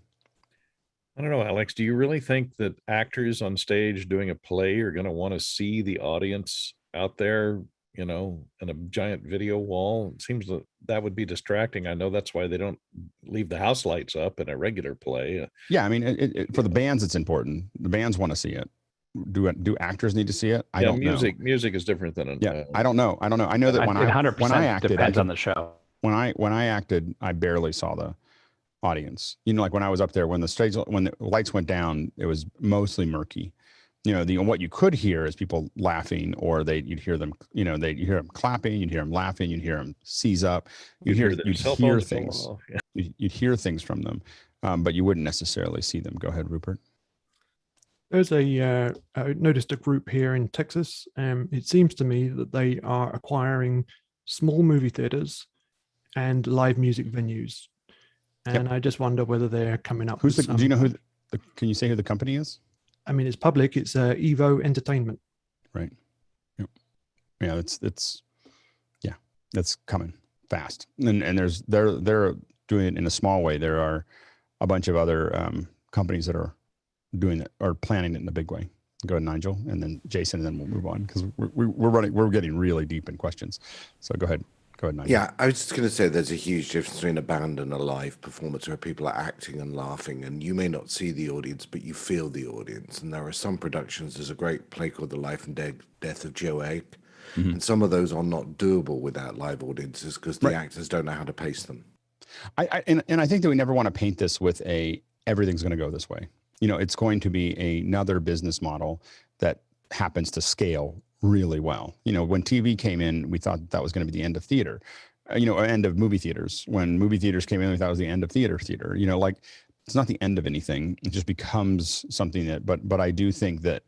I don't know, Alex, do you really think that actors on stage doing a play are going to want to see the audience out there, in a giant video wall? It seems that would be distracting. I know that's why they don't leave the house lights up in a regular play. Yeah, I mean, for the bands, it's important. The bands want to see it. Do actors need to see it? I don't know. Music is different than I don't know. I know that when I acted, depends on the show. When I acted, I barely saw the audience. Like when I was up there, when the lights went down, it was mostly murky. What you could hear is people laughing, or you'd hear them, you'd hear them clapping, you'd hear them laughing, you'd hear them seize up, you'd hear things. Yeah. You'd hear things from them, but you wouldn't necessarily see them. Go ahead, Rupert. There's I noticed a group here in Texas. It seems to me that they are acquiring small movie theaters and live music venues. And I just wonder whether they're coming up. Do you know can you say who the company is? I mean, it's public. It's Evo Entertainment. Right. Yep. Yeah, that's coming fast. And they're doing it in a small way. There are a bunch of other companies that are doing it or planning it in a big way. Go ahead, Nigel, and then Jason, and then we'll move on, because we're getting really deep in questions. So go ahead, Nigel. Yeah, I was just going to say there's a huge difference between a band and a live performance where people are acting and laughing, and you may not see the audience, but you feel the audience. And there are some productions. There's a great play called The Life and Death of Joe Egg, and some of those are not doable without live audiences because the actors don't know how to pace them. I think that we never want to paint this with everything's going to go this way. It's going to be another business model that happens to scale really well. When TV came in, we thought that was going to be the end of theater, end of movie theaters. When movie theaters came in, we thought it was the end of theater. It's not the end of anything. It just becomes something but I do think that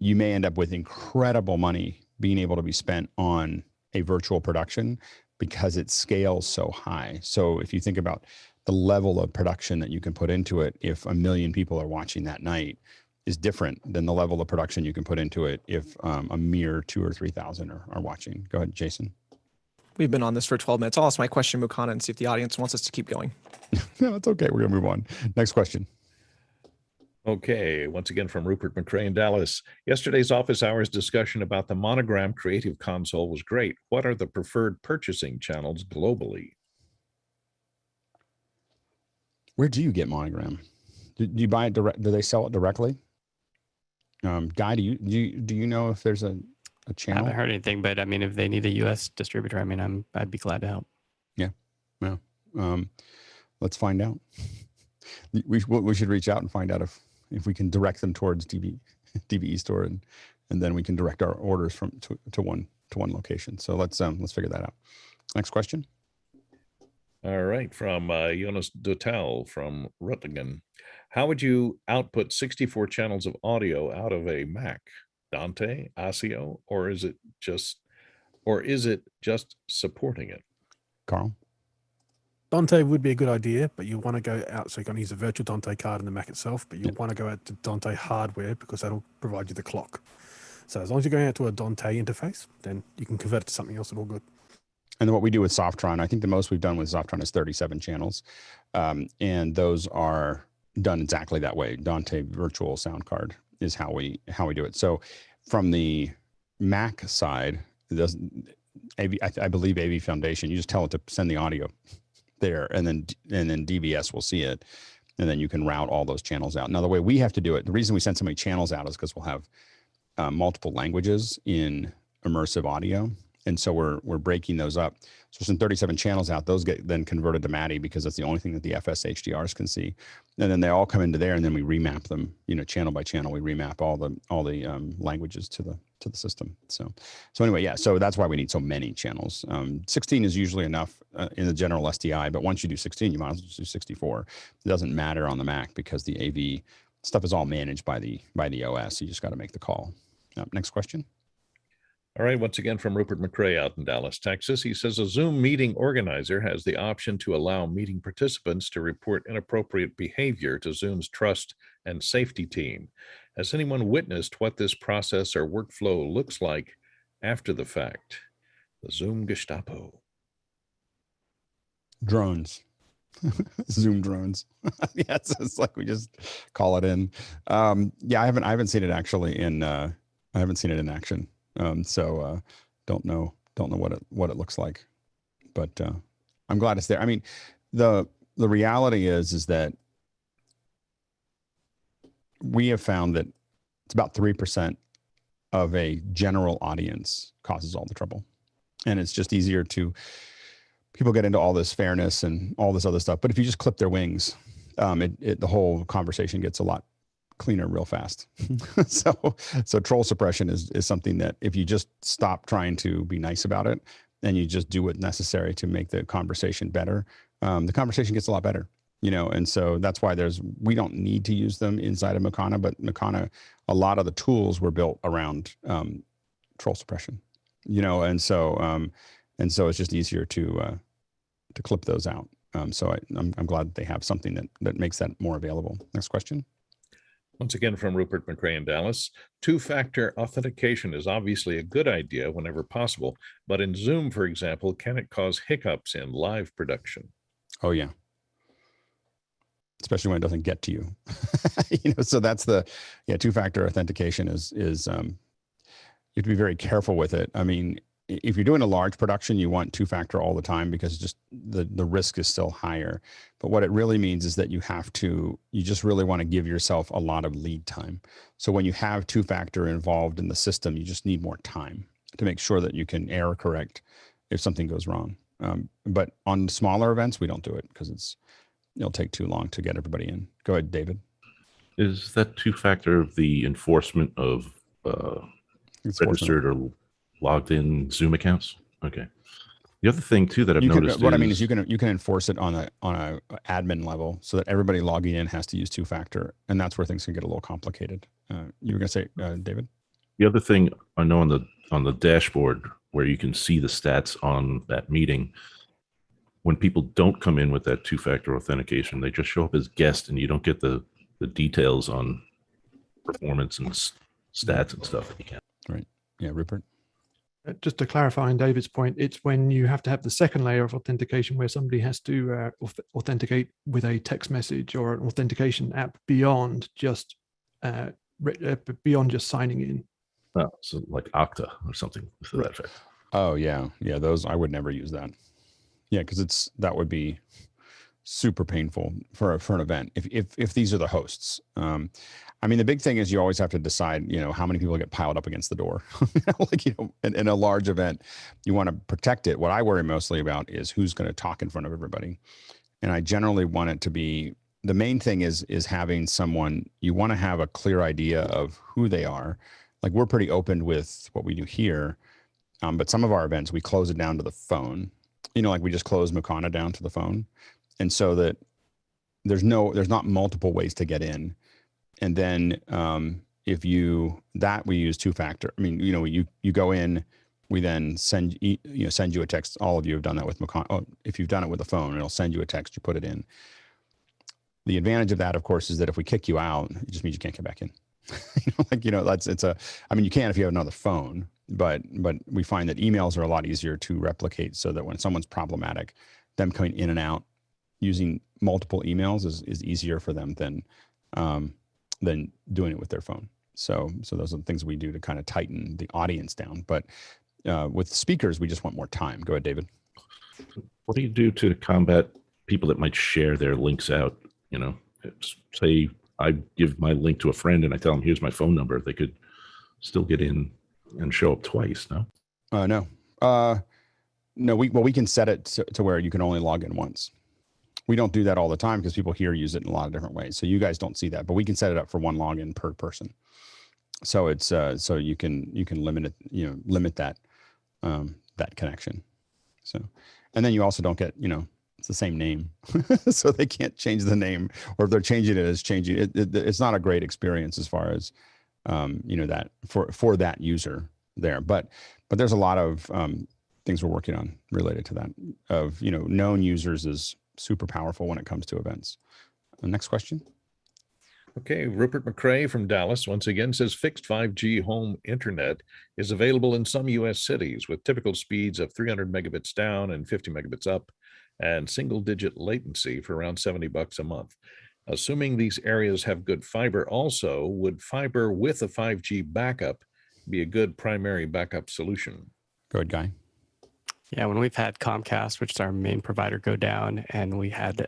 you may end up with incredible money being able to be spent on a virtual production because it scales so high. So if you think about the level of production that you can put into it, if 1 million people are watching that night, is different than the level of production you can put into it if a mere 2,000 or 3,000 are watching. Go ahead, Jason. We've been on this for 12 minutes. I'll ask my question, Mukana, and see if the audience wants us to keep going. No, it's okay. We're going to move on. Next question. Okay, once again from Rupert McCrae in Dallas. Yesterday's office hours discussion about the Monogram Creative Console was great. What are the preferred purchasing channels globally? Where do you get Monogram? Do you buy it direct? Do they sell it directly? Guy, do you know if there's a channel? I haven't heard anything, but I mean, if they need a U.S. distributor, I mean, I'd be glad to help. Yeah. Let's find out. We should reach out and find out if we can direct them towards DBE store, and then we can direct our orders to one location. So let's figure that out. Next question. All right, from Jonas Dutel from Rutingen. How would you output 64 channels of audio out of a Mac? Dante, ASIO, or is it just supporting it? Carl? Dante would be a good idea, but you want to go out, so you can use a virtual Dante card in the Mac itself, but you want to go out to Dante hardware because that'll provide you the clock. So as long as you're going out to a Dante interface, then you can convert it to something else and all good. And then what we do with Softron, I think the most we've done with Softron is 37 channels. And those are done exactly that way. Dante virtual sound card is how we do it. So from the Mac side, I believe AV Foundation, you just tell it to send the audio there, and then DVS will see it, and then you can route all those channels out. Now, the way we have to do it, the reason we send so many channels out is because we'll have multiple languages in immersive audio. And so we're breaking those up. So some 37 channels out, those get then converted to MADI because that's the only thing that the FS HDRs can see. And then they all come into there, and then we remap them, channel by channel. We remap all the languages to the system. So anyway, yeah. So that's why we need so many channels. 16 is usually enough in the general SDI, but once you do 16, you might as well do 64. It doesn't matter on the Mac because the AV stuff is all managed by the OS. You just got to make the call. Next question. All right, once again from Rupert McCrae out in Dallas, Texas. He says a Zoom meeting organizer has the option to allow meeting participants to report inappropriate behavior to Zoom's trust and safety team. Has anyone witnessed what this process or workflow looks like after the fact? The Zoom Gestapo. Drones. Zoom drones. Yeah, it's like we just call it in. Yeah, I haven't seen it actually I haven't seen it in action. So don't know what it looks like, but I'm glad it's there. I mean, the reality is that we have found that it's about 3% of a general audience causes all the trouble, and it's just easier to people get into all this fairness and all this other stuff. But if you just clip their wings, the whole conversation gets a lot cleaner real fast. So troll suppression is something that if you just stop trying to be nice about it and you just do what's necessary to make the conversation better, the conversation gets a lot better, and so that's why we don't need to use them inside of Mukana, but Mukana, a lot of the tools were built around troll suppression, and so it's just easier to clip those out. So I'm glad that they have something that makes that more available. Next question. Once again from Rupert McCrae in Dallas, two-factor authentication is obviously a good idea whenever possible, but in Zoom, for example, can it cause hiccups in live production? Oh yeah. Especially when it doesn't get to you. So that's two-factor authentication is you have to be very careful with it. I mean, if you're doing a large production, you want two-factor all the time because just the risk is still higher. But what it really means is that you just really want to give yourself a lot of lead time. So when you have two-factor involved in the system, you just need more time to make sure that you can error correct if something goes wrong. But on smaller events, we don't do it because it'll take too long to get everybody in. Go ahead, David. Is that two-factor the enforcement of registered or logged in Zoom accounts? Okay. The other thing too that I've noticed what I mean is you can enforce it on a admin level so that everybody logging in has to use two-factor, and that's where things can get a little complicated. You were going to say, David? The other thing I know on the dashboard where you can see the stats on that meeting, when people don't come in with that two-factor authentication, they just show up as guests, and you don't get the details on performance and stats and stuff that you can. Right. Yeah, Rupert. Just to clarify on David's point, it's when you have to have the second layer of authentication where somebody has to authenticate with a text message or an authentication app beyond just signing in. Oh, so like Okta or something to that effect. Oh yeah, those I would never use that. Yeah, because that would be super painful for an event if these are the hosts. I mean, the big thing is you always have to decide, how many people get piled up against the door. In a large event, you want to protect it. What I worry mostly about is who's going to talk in front of everybody. And I generally want it to be, the main thing is having someone, you want to have a clear idea of who they are. Like we're pretty open with what we do here. But some of our events, we close it down to the phone, like we just close Mukana down to the phone. And so that there's not multiple ways to get in. And then we use two-factor. I mean, you go in, we then send you a text. All of you have done that with Mukana. Oh, if you've done it with a phone, it'll send you a text, you put it in. The advantage of that, of course, is that if we kick you out, it just means you can't get back in. You can if you have another phone, but we find that emails are a lot easier to replicate so that when someone's problematic, them coming in and out using multiple emails is easier for them than doing it with their phone. So those are the things we do to kind of tighten the audience down. But with speakers, we just want more time. Go ahead, David. What do you do to combat people that might share their links out? Say I give my link to a friend and I tell them, here's my phone number. They could still get in and show up twice, no? No. No, we can set it to where you can only log in once. We don't do that all the time because people here use it in a lot of different ways. So you guys don't see that, but we can set it up for one login per person. So it's so you can limit it, limit that that connection. So, and then you also don't get, it's the same name, so they can't change the name, or if they're changing it, it's not a great experience as far as that for that user there. But there's a lot of things we're working on related to that. Of known users is super powerful when it comes to events. Next question. Okay, Rupert McCrae from Dallas once again says fixed 5G home internet is available in some U.S. cities with typical speeds of 300 megabits down and 50 megabits up, and single-digit latency for around $70 a month. Assuming these areas have good fiber also, would fiber with a 5G backup be a good primary backup solution? Go ahead, Guy. Yeah, when we've had Comcast, which is our main provider, go down, and we had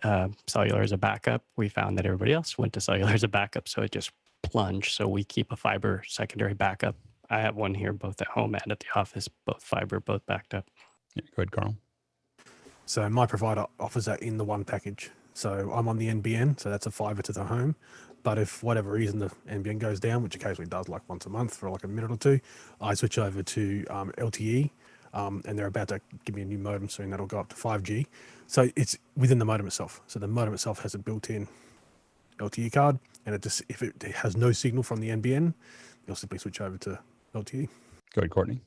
cellular as a backup, we found that everybody else went to cellular as a backup, so it just plunged. So we keep a fiber secondary backup. I have one here, both at home and at the office, both fiber, both backed up. Yeah, go ahead, Carl. So my provider offers that in the one package. So I'm on the NBN, so that's a fiber to the home. But if for whatever reason the NBN goes down, which occasionally does, like once a month for like a minute or two, I switch over to LTE. And they're about to give me a new modem soon that'll go up to 5G. So it's within the modem itself. So the modem itself has a built-in LTE card, and if it has no signal from the NBN, you'll simply switch over to LTE. Go ahead, Courtney.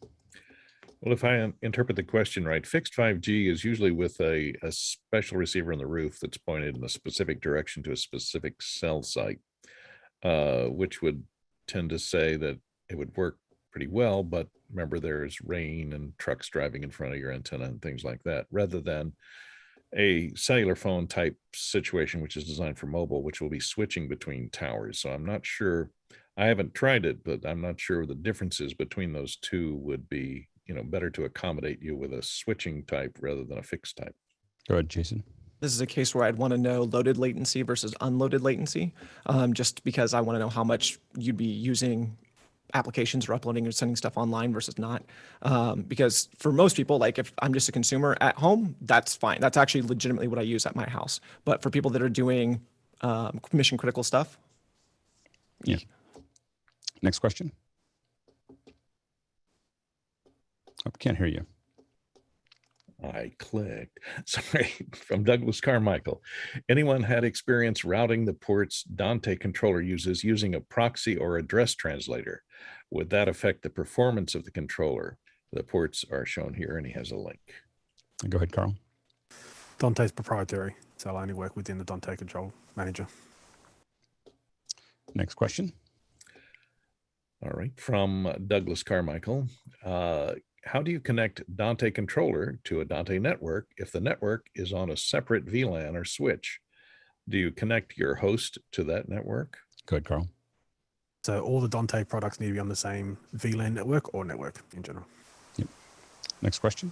Well, if I interpret the question right, fixed 5G is usually with a special receiver on the roof that's pointed in a specific direction to a specific cell site, which would tend to say that it would work pretty well, but remember there's rain and trucks driving in front of your antenna and things like that, rather than a cellular phone type situation, which is designed for mobile, which will be switching between towers. So I'm not sure, I haven't tried it, but I'm not sure the differences between those two would be, better to accommodate you with a switching type rather than a fixed type. Go ahead, Jason. This is a case where I'd want to know loaded latency versus unloaded latency, just because I want to know how much you'd be using applications or uploading or sending stuff online versus not. Because for most people, like if I'm just a consumer at home, that's fine. That's actually legitimately what I use at my house. But for people that are doing mission critical stuff. Yeah. Next question. I can't hear you. I clicked. Sorry, from Douglas Carmichael. Anyone had experience routing the ports Dante controller uses using a proxy or address translator? Would that affect the performance of the controller? The ports are shown here, and he has a link. Go ahead, Carl. Dante's proprietary, so I only work within the Dante control manager. Next question. All right, from Douglas Carmichael. How do you connect Dante controller to a Dante network if the network is on a separate VLAN or switch? Do you connect your host to that network? Good, Carl. So all the Dante products need to be on the same VLAN network or network in general. Yep. Next question.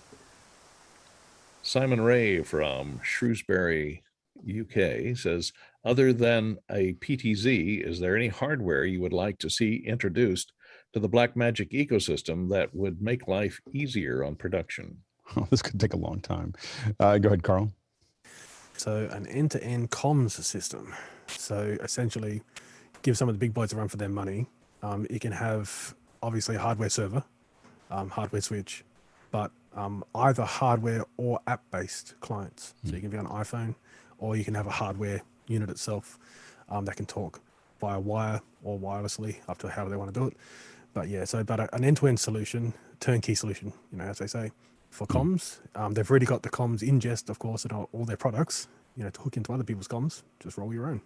Simon Ray from Shrewsbury, UK says, other than a PTZ, is there any hardware you would like to see introduced to the Blackmagic ecosystem that would make life easier on production? Oh, this could take a long time. Go ahead, Carl. So an end-to-end comms system. So essentially give some of the big boys a run for their money. You can have obviously a hardware server, hardware switch, but either hardware or app-based clients. So you can be on an iPhone, or you can have a hardware unit itself that can talk via wire or wirelessly, up to however they want to do it. But yeah, so but an end-to-end solution, turnkey solution, as they say, for comms. They've already got the comms ingest, of course, and all their products, to hook into other people's comms. Just roll your own.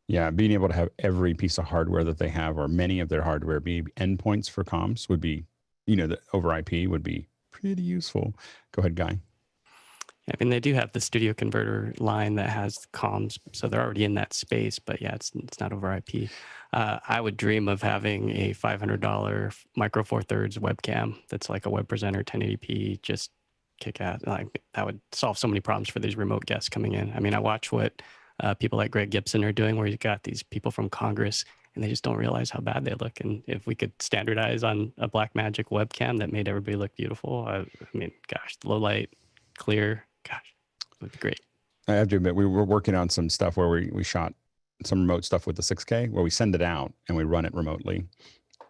Yeah, being able to have every piece of hardware that they have, or many of their hardware, be endpoints for comms would be, the over IP would be pretty useful. Go ahead, Guy. I mean, they do have the studio converter line that has comms, so they're already in that space. But yeah, it's not over IP. I would dream of having a $500 Micro Four Thirds webcam that's like a web presenter, 1080p, just kick ass. Like that would solve so many problems for these remote guests coming in. I mean, I watch what people like Greg Gibson are doing, where you've got these people from Congress and they just don't realize how bad they look. And if we could standardize on a Blackmagic webcam that made everybody look beautiful, I mean, gosh, low light, clear, gosh, it would be great. I have to admit, we were working on some stuff where we shot some remote stuff with the 6K, where we send it out and we run it remotely.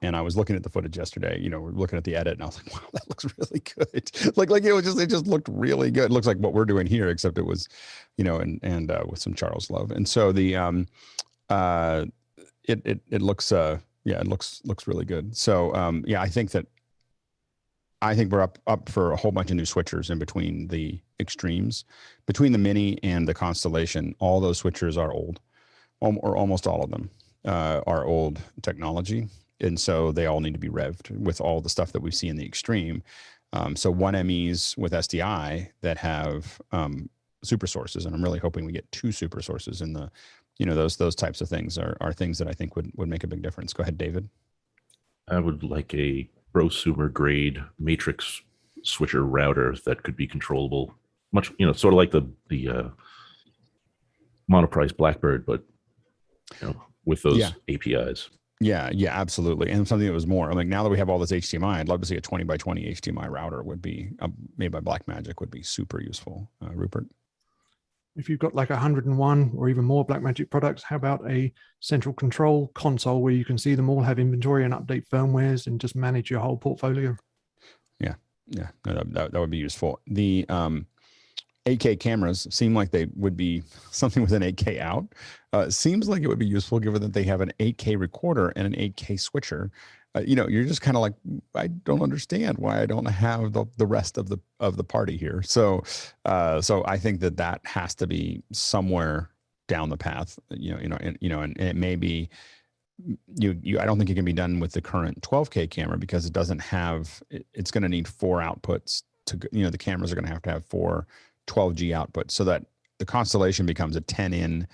And I was looking at the footage yesterday, we're looking at the edit, and I was like, wow, that looks really good. like it just looked really good. It looks like what we're doing here, except it was, and with some Charles Love. And so the it looks it looks really good. So I think we're up for a whole bunch of new switchers in between the extremes, between the Mini and the Constellation. All those switchers are old, or almost all of them are old technology. And so they all need to be revved with all the stuff that we see in the extreme. So 1MEs with SDI that have super sources, and I'm really hoping we get 2 super sources in the, those types of things are things that I think would make a big difference. Go ahead, David. I would like a prosumer grade matrix switcher router that could be controllable, much, sort of like the monoprice Blackbird, but with those APIs. Yeah, absolutely. And something that was more, like, now that we have all this HDMI, I'd love to see a 20 by 20 HDMI router would be made by Blackmagic would be super useful. Rupert? If you've got like 101 or even more Blackmagic products, how about a central control console where you can see them all, have inventory and update firmwares, and just manage your whole portfolio? Yeah, no, that would be useful. The 8K cameras seem like they would be something with an 8K out. Seems like it would be useful given that they have an 8K recorder and an 8K switcher. You're just kind of like, I don't understand why I don't have the rest of the party here. So I think that has to be somewhere down the path. And it may be I don't think it can be done with the current 12K camera, because it doesn't have. It's going to need 4 outputs to. The cameras are going to have 4 12G outputs, so that the Constellation becomes a 10 in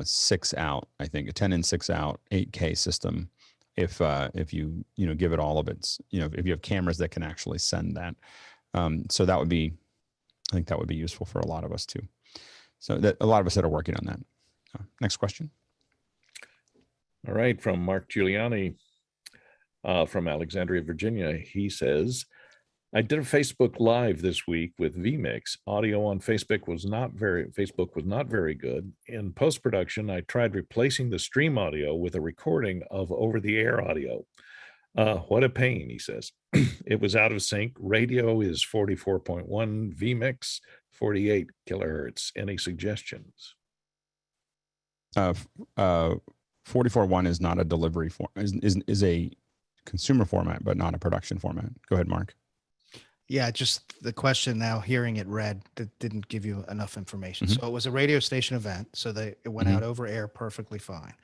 6 out. I think a 10 in 6 out 8K system. If you give it all of its, if you have cameras that can actually send that, so that would be, I think that would be useful for a lot of us too. So that a lot of us that are working on that. Next question. All right, from Mark Giuliani, from Alexandria, Virginia. He says, I did a Facebook Live this week with vMix. Audio on Facebook was not very good. In post-production, I tried replacing the stream audio with a recording of over-the-air audio. What a pain, he says. It was out of sync. Radio is 44.1, vMix 48 kilohertz. Any suggestions? 44.1 is not a delivery form, is a consumer format, but not a production format. Go ahead, Mark. Yeah, just the question now, hearing it read, that didn't give you enough information. So it was a radio station event, so it went out over air perfectly fine.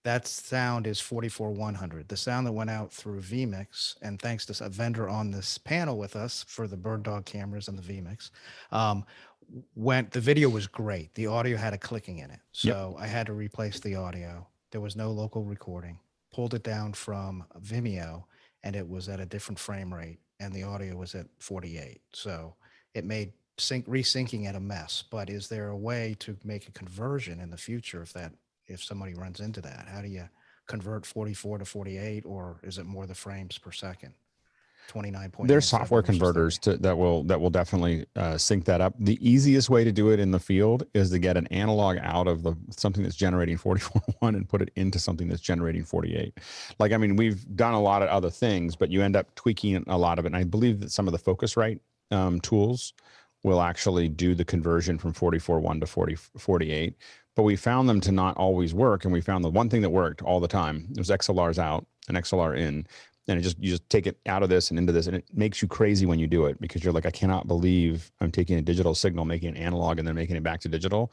That sound is 44.100. The sound that went out through vMix, and thanks to a vendor on this panel with us for the Bird Dog cameras and the vMix, the video was great. The audio had a clicking in it. So I had to replace the audio. There was no local recording. Pulled it down from Vimeo, and it was at a different frame rate, and the audio was at 48. So it made resyncing it a mess. But is there a way to make a conversion in the future if somebody runs into that? How do you convert 44 to 48, or is it more the frames per second? 29.9. There's software converters that will definitely sync that up. The easiest way to do it in the field is to get an analog out of something that's generating 44.1 and put it into something that's generating 48. Like, I mean, we've done a lot of other things, but you end up tweaking a lot of it. And I believe that some of the Focusrite tools will actually do the conversion from 44.1 to 48. But we found them to not always work. And we found the one thing that worked all the time, it was XLRs out and XLR in. And you just take it out of this and into this, and it makes you crazy when you do it, because you're like, I cannot believe I'm taking a digital signal, making it analog, and then making it back to digital.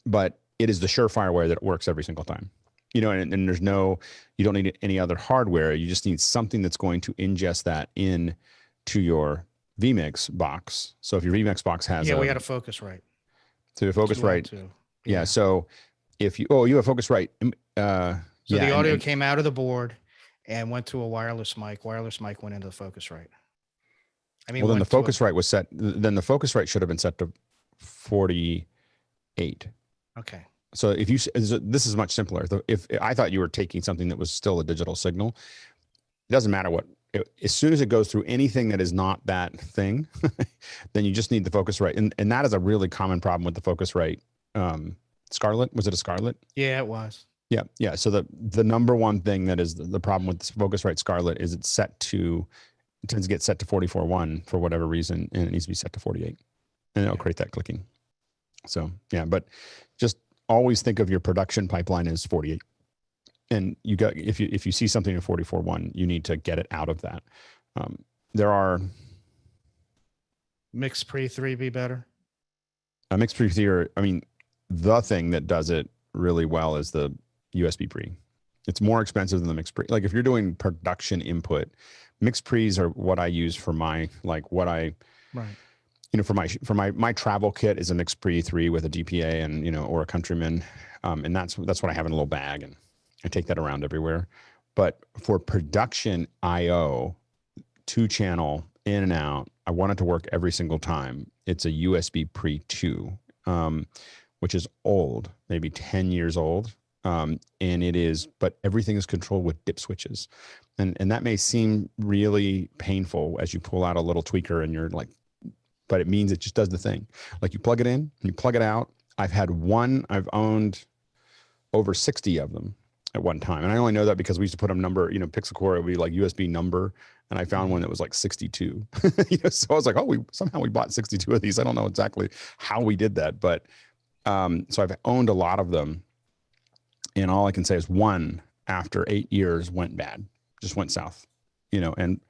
But it is the surefire way that it works every single time. And there's you don't need any other hardware. You just need something that's going to ingest that in to your vMix box. So if your vMix box has we had a Focusrite. So your Focusrite. Yeah. So if you have Focusrite. So the audio came out of the board and went to a wireless mic. Wireless mic went into the Focusrite. Well, then the Focusrite was set. Then the Focusrite should have been set to 48. Okay. So if you, this is much simpler. If I thought you were taking something that was still a digital signal, it doesn't matter what, as soon as it goes through anything that is not that thing, then you just need the Focusrite. And that is a really common problem with the Focusrite. Scarlett, was it a Scarlett? Yeah, it was. Yeah. Yeah. So the number one thing that is the problem with this Focusrite Scarlett is it tends to get set to 44.1 for whatever reason, and it needs to be set to 48, and it'll create that clicking. So yeah, but just always think of your production pipeline as 48. And you got, if you see something in 44.1, you need to get it out of that. There are Mix pre 3 be better. a mixed pre 3. I mean, the thing that does it really well is the USB pre. It's more expensive than the mixed pre. Like if you're doing production input, mixed pre's are what I use for my, like what I, Right. you know, for my travel kit is a mixed pre 3 with a DPA and, you know, or a Countryman. And that's what I have in a little bag, and I take that around everywhere. But for production IO, 2-channel in and out, I want it to work every single time. It's a USB pre 2, which is old, maybe 10 years old. And it is, but everything is controlled with dip switches. And that may seem really painful as you pull out a little tweaker and you're like, but it means it just does the thing. Like you plug it in, you plug it out. I've owned over 60 of them at one time. And I only know that because we used to put them number, you know, Pixel Core, it would be like USB number. And I found one that was like 62. You know, so I was like, oh, somehow we bought 62 of these. I don't know exactly how we did that, but so I've owned a lot of them. And all I can say is one after 8 years went bad, just went south, you know, and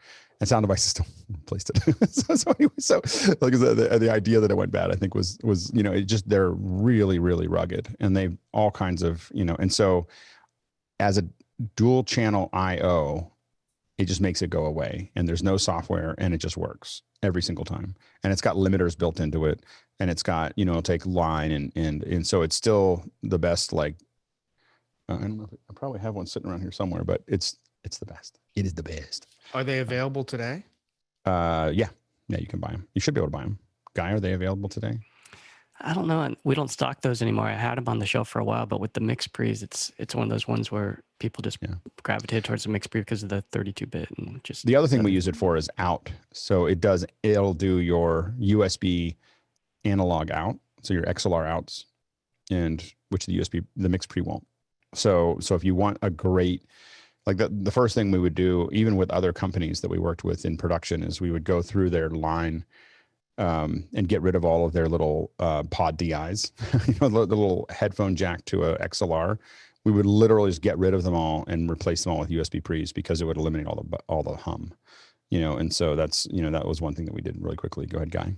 sound devices still replaced it. so anyway, like the idea that it went bad, I think was, you know, they're really, really rugged, and they've all kinds of, you know, and so as a dual channel IO, it just makes it go away, and there's no software, and it just works every single time. And it's got limiters built into it, and it's got, you know, it'll take line and so it's still the best. Like, I don't know, I probably have one sitting around here somewhere, but it's the best. It is the best. Are they available today? Yeah, you can buy them. You should be able to buy them. Guy, are they available today? I don't know. And we don't stock those anymore. I had them on the shelf for a while, but with the mixed pre's, it's one of those ones where people just gravitate towards the mixed pre because of the 32-bit and just. The other thing we use it for is out. So it'll do your USB analog out, so your XLR outs, and which the mixed pre won't. So if you want a great, like the first thing we would do, even with other companies that we worked with in production, is we would go through their line and get rid of all of their little pod DIs, you know, the little headphone jack to a XLR. We would literally just get rid of them all and replace them all with USB pre's, because it would eliminate all the hum, you know. And so that's, you know, that was one thing that we did really quickly. Go ahead, Guy.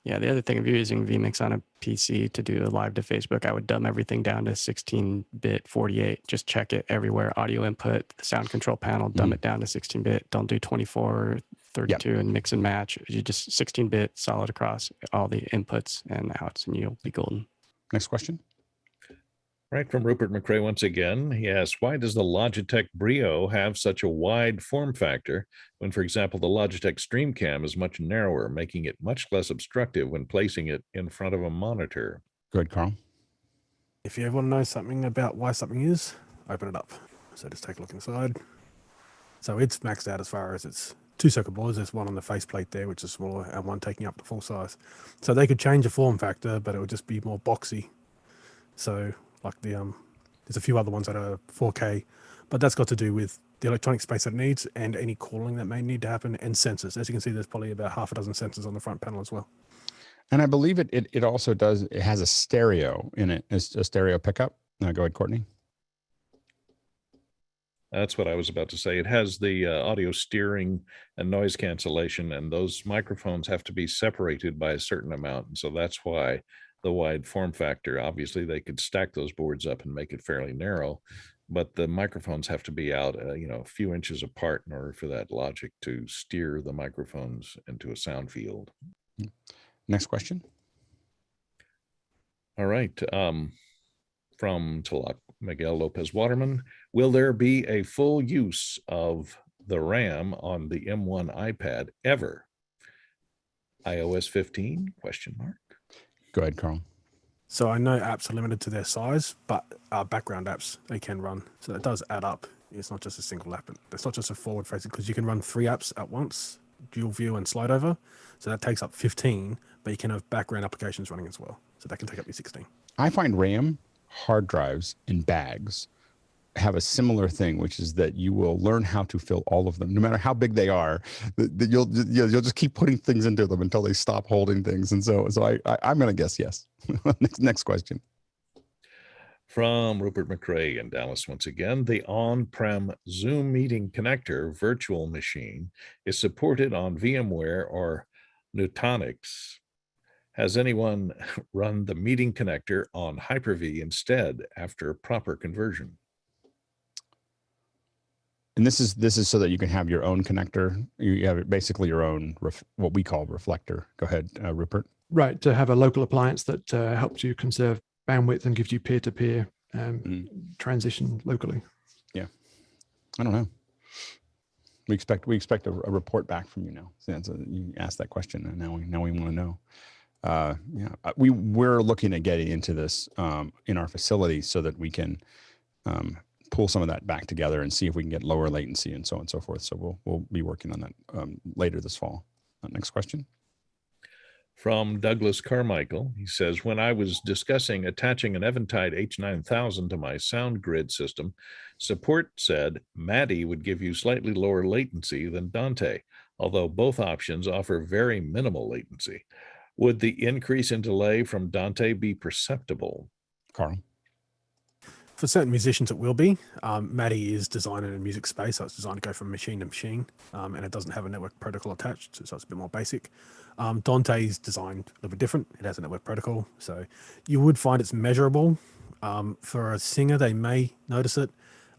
Yeah, the other thing, if you're using vMix on a PC to do a live to Facebook, I would dumb everything down to 16-bit 48. Just check it everywhere. Audio input, the sound control panel, dumb it down to 16-bit. Don't do 24 or 32 and mix and match. You just 16-bit solid across all the inputs and outs, and you'll be golden. Next question. Right, from Rupert McRae once again. He asks, why does the Logitech Brio have such a wide form factor when, for example, the Logitech StreamCam is much narrower, making it much less obstructive when placing it in front of a monitor? Go ahead, Carl. If you ever want to know something about why something is, open it up. So just take a look inside. So it's maxed out as far as its 2 circuit boards. There's one on the faceplate there, which is smaller, and one taking up the full size. So they could change the form factor, but it would just be more boxy. So like there's a few other ones that are 4K, but that's got to do with the electronic space that it needs and any cooling that may need to happen, and sensors. As you can see, there's probably about half a dozen sensors on the front panel as well. And I believe it also does, it has a stereo in it. It's a stereo pickup. Go ahead, Courtney. That's what I was about to say. It has the audio steering and noise cancellation, and those microphones have to be separated by a certain amount. And so that's why the wide form factor. Obviously, they could stack those boards up and make it fairly narrow, but the microphones have to be out, you know, a few inches apart in order for that logic to steer the microphones into a sound field. Next question. All right. From Talak Miguel Lopez Waterman, will there be a full use of the RAM on the M1 iPad ever? iOS 15? ? Go ahead, Carl. So I know apps are limited to their size, but background apps they can run. So that does add up. It's not just a single app. It's not just a forward facing, because you can run 3 apps at once, dual view and slide over. So that takes up 15, but you can have background applications running as well. So that can take up your 16. I find RAM, hard drives, and bags have a similar thing, which is that you will learn how to fill all of them, no matter how big they are. You'll just keep putting things into them until they stop holding things. And so I'm going to guess yes. Next question. From Rupert McRae in Dallas once again, the on-prem Zoom meeting connector virtual machine is supported on VMware or Nutanix. Has anyone run the meeting connector on Hyper-V instead after proper conversion? And this is so that you can have your own connector. You have basically your own what we call reflector. Go ahead, Rupert. Right, to have a local appliance that helps you conserve bandwidth and gives you peer-to-peer transition locally. Yeah, I don't know. We expect a report back from you now. So you asked that question, and now we want to know. We're looking at getting into this in our facility so that we can pull some of that back together and see if we can get lower latency and so on and so forth. So we'll be working on that later this fall. Next question. From Douglas Carmichael, he says, when I was discussing attaching an Eventide H9000 to my sound grid system, support said Maddie would give you slightly lower latency than Dante, although both options offer very minimal latency. Would the increase in delay from Dante be perceptible? Carl? For certain musicians, it will be. Maddie is designed in a music space, so it's designed to go from machine to machine, and it doesn't have a network protocol attached, so it's a bit more basic. Dante is designed a little bit different. It has a network protocol, so you would find it's measurable. For a singer, they may notice it,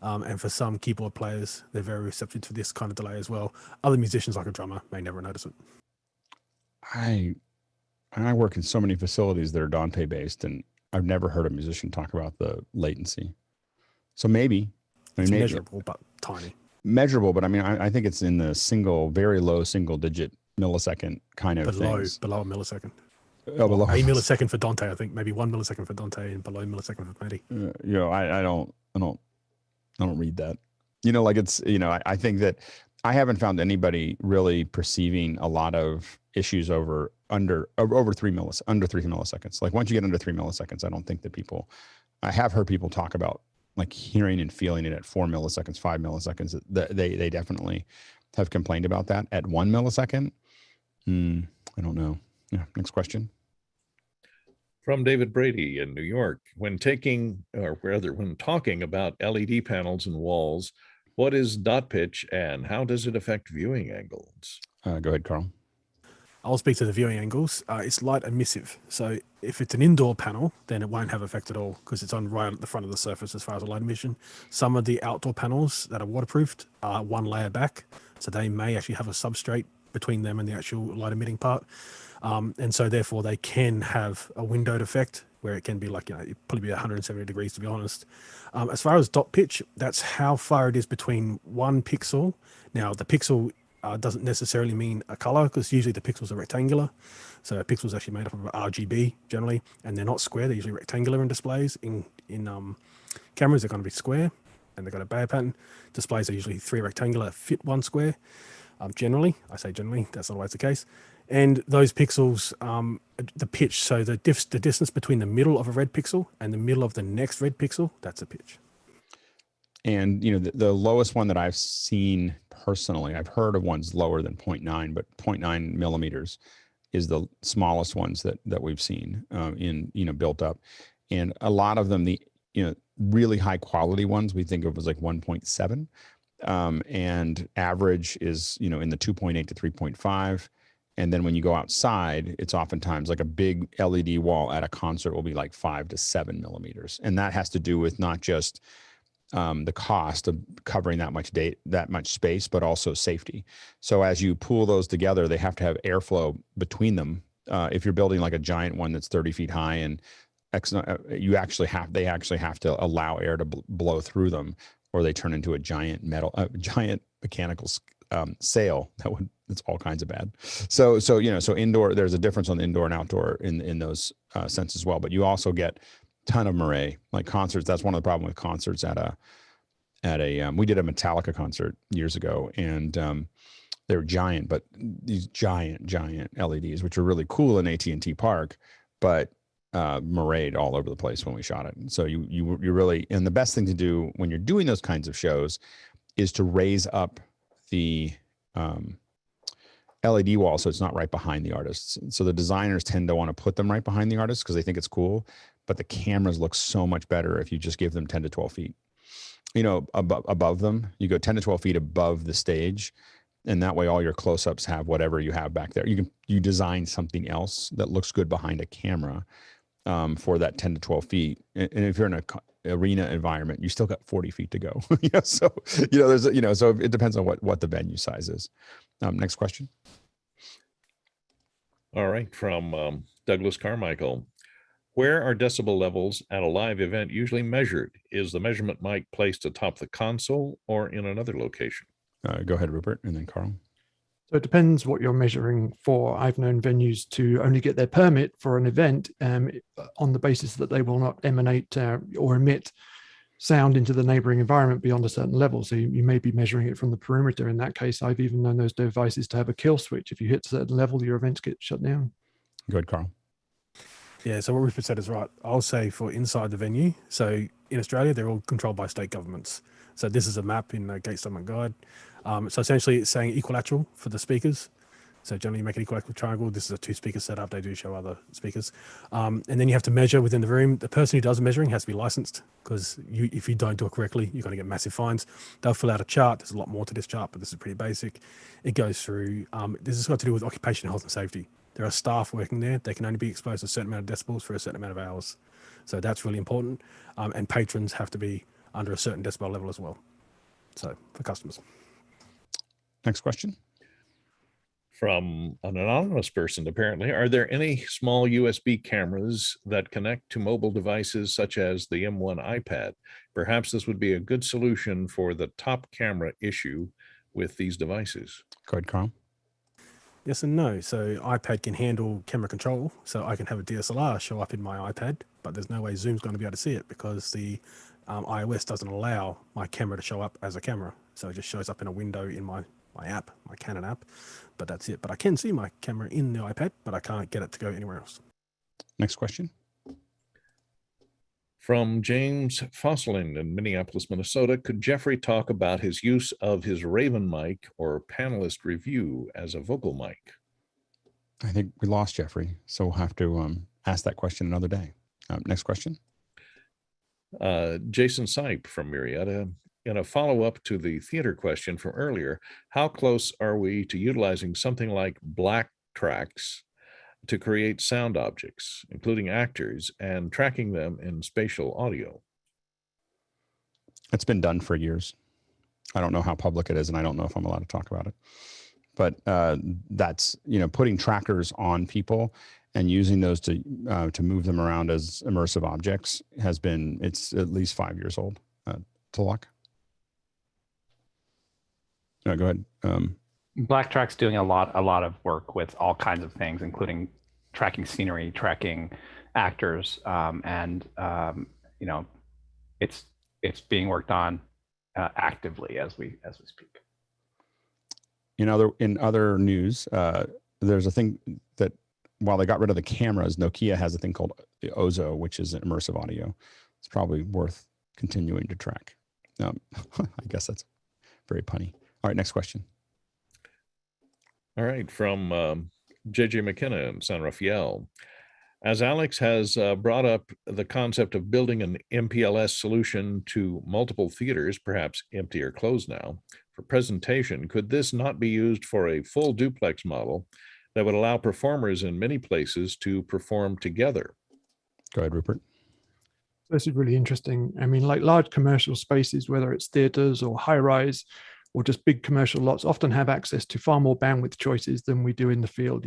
and for some keyboard players, they're very receptive to this kind of delay as well. Other musicians, like a drummer, may never notice it. I work in so many facilities that are Dante based, and I've never heard a musician talk about the latency. So maybe. It's measurable, but tiny. Measurable, but I mean, I think it's in the very low single digit millisecond kind of things. Below a millisecond. Oh, below a millisecond for Dante, I think. Maybe 1 millisecond for Dante and below a millisecond for Maddie. I don't read that. I think that I haven't found anybody really perceiving a lot of issues under 3 milliseconds. Like once you get under 3 milliseconds, I don't think that I have heard people talk about like hearing and feeling it at 4 milliseconds, 5 milliseconds. They definitely have complained about that. At 1 millisecond, I don't know. Yeah. Next question. From David Brady in New York, when talking about LED panels and walls, what is dot pitch and how does it affect viewing angles? Go ahead, Carl. I'll speak to the viewing angles. It's light emissive. So if it's an indoor panel, then it won't have effect at all because it's on right at the front of the surface as far as the light emission. Some of the outdoor panels that are waterproofed are one layer back. So they may actually have a substrate between them and the actual light emitting part. And so therefore they can have a windowed effect where it can be like, it'd probably be 170 degrees to be honest. As far as dot pitch, that's how far it is between one pixel. Now the pixel doesn't necessarily mean a color because usually the pixels are rectangular. So a pixel is actually made up of RGB generally, and they're not square. They're usually rectangular in displays. In cameras, they're going to be square, and they've got a Bayer pattern. Displays are usually 3 rectangular, fit 1 square. Generally, I say generally, that's not always the case. And those pixels, the pitch, so the distance between the middle of a red pixel and the middle of the next red pixel, that's a pitch. And, the lowest one that I've seen personally, I've heard of ones lower than 0.9, but 0.9 millimeters is the smallest ones that we've seen built up. And a lot of them, the, really high quality ones we think of as like 1.7. And average is, in the 2.8 to 3.5. And then when you go outside, it's oftentimes like a big LED wall at a concert will be like 5 to 7 millimeters. And that has to do with not just the cost of covering that much space, but also safety. So as you pool those together, they have to have airflow between them. If you're building like a giant one that's 30 feet high and they actually have to allow air to blow through them, or they turn into a giant mechanical sail that's all kinds of bad. So indoor, there's a difference on the indoor and outdoor in those sense as well. But you also get ton of Murray, like concerts. That's one of the problems with concerts at a we did a Metallica concert years ago, and they were giant, but these giant LEDs, which are really cool in AT&T Park, but Murrayed all over the place when we shot it. So you really, and the best thing to do when you're doing those kinds of shows is to raise up the LED wall so it's not right behind the artists. So the designers tend to want to put them right behind the artists because they think it's cool, but the cameras look so much better if you just give them 10 to 12 feet. You know, above them, you go 10 to 12 feet above the stage, and that way all your close-ups have whatever you have back there. You design something else that looks good behind a camera for that 10 to 12 feet. And if you're in an arena environment, you still got 40 feet to go. So there's so it depends on what the venue size is. Next question. All right, from Douglas Carmichael. Where are decibel levels at a live event usually measured? Is the measurement mic placed atop the console or in another location? Go ahead, Rupert, and then Carl. So it depends what you're measuring for. I've known venues to only get their permit for an event on the basis that they will not emanate or emit sound into the neighboring environment beyond a certain level. So you may be measuring it from the perimeter. In that case, I've even known those devices to have a kill switch. If you hit a certain level, your events get shut down. Go ahead, Carl. Yeah, so what Rupert said is right. I'll say for inside the venue. So in Australia, they're all controlled by state governments. So this is a map in the Gate Summit Guide. So essentially it's saying equilateral for the speakers. So generally you make an equilateral triangle. This is a 2-speaker setup. They do show other speakers. And then you have to measure within the room. The person who does the measuring has to be licensed, because if you don't do it correctly, you're going to get massive fines. They'll fill out a chart. There's a lot more to this chart, but this is pretty basic. It goes through, this has got to do with occupational health and safety. There are staff working there. They can only be exposed to a certain amount of decibels for a certain amount of hours. So that's really important. And patrons have to be under a certain decibel level as well. So for customers. Next question. From an anonymous person, apparently. Are there any small USB cameras that connect to mobile devices such as the M1 iPad? Perhaps this would be a good solution for the top camera issue with these devices. Go ahead, Carl. Yes and no. So iPad can handle camera control. So I can have a DSLR show up in my iPad, but there's no way Zoom's going to be able to see it because the iOS doesn't allow my camera to show up as a camera. So it just shows up in a window in my app, my Canon app, but that's it. But I can see my camera in the iPad, but I can't get it to go anywhere else. Next question. From James Fosseling in Minneapolis, Minnesota. Could Jeffrey talk about his use of his Raven mic or Panelist Review as a vocal mic? I think we lost Jeffrey, so we'll have to ask that question another day. Next question. Jason Sipe from Marietta. In a follow-up to the theater question from earlier, how close are we to utilizing something like black tracks to create sound objects, including actors, and tracking them in spatial audio? It's been done for years. I don't know how public it is, and I don't know if I'm allowed to talk about it. But that's, putting trackers on people and using those to move them around as immersive objects it's at least 5 years old. Talak? No, go ahead. Blacktrack's doing a lot of work with all kinds of things, including tracking scenery, tracking actors, and it's being worked on actively as we speak. In other news, there's a thing that while they got rid of the cameras, Nokia has a thing called the Ozo, which is immersive audio. It's probably worth continuing to track. I guess that's very punny. All right, next question. All right, from JJ McKenna in San Rafael. As Alex has brought up the concept of building an MPLS solution to multiple theaters, perhaps empty or closed now, for presentation, could this not be used for a full duplex model that would allow performers in many places to perform together? Go ahead, Rupert. This is really interesting. I mean, like large commercial spaces, whether it's theaters or high rise or just big commercial lots, often have access to far more bandwidth choices than we do in the field.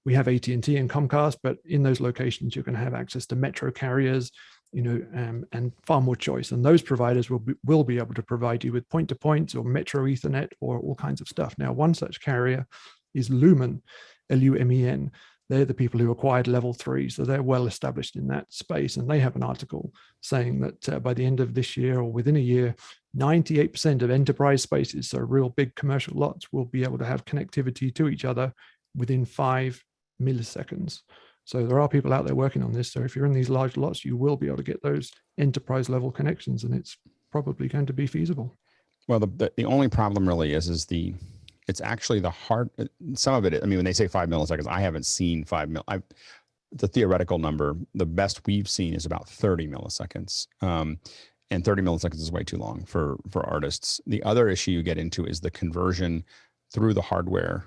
We have AT&T and Comcast, but in those locations, you're going to have access to metro carriers, and far more choice. And those providers will be able to provide you with point-to-points or metro Ethernet or all kinds of stuff. Now, one such carrier is Lumen, Lumen. they're the people who acquired level 3. So they're well established in that space. And they have an article saying that by the end of this year or within a year, 98% of enterprise spaces, so real big commercial lots, will be able to have connectivity to each other within 5 milliseconds. So there are people out there working on this. So if you're in these large lots, you will be able to get those enterprise level connections, and it's probably going to be feasible. Well, the only problem really is it's actually the hard, some of it, I mean, when they say 5 milliseconds, I haven't seen 5 mil. The theoretical number, the best we've seen is about 30 milliseconds. And 30 milliseconds is way too long for artists. The other issue you get into is the conversion through the hardware,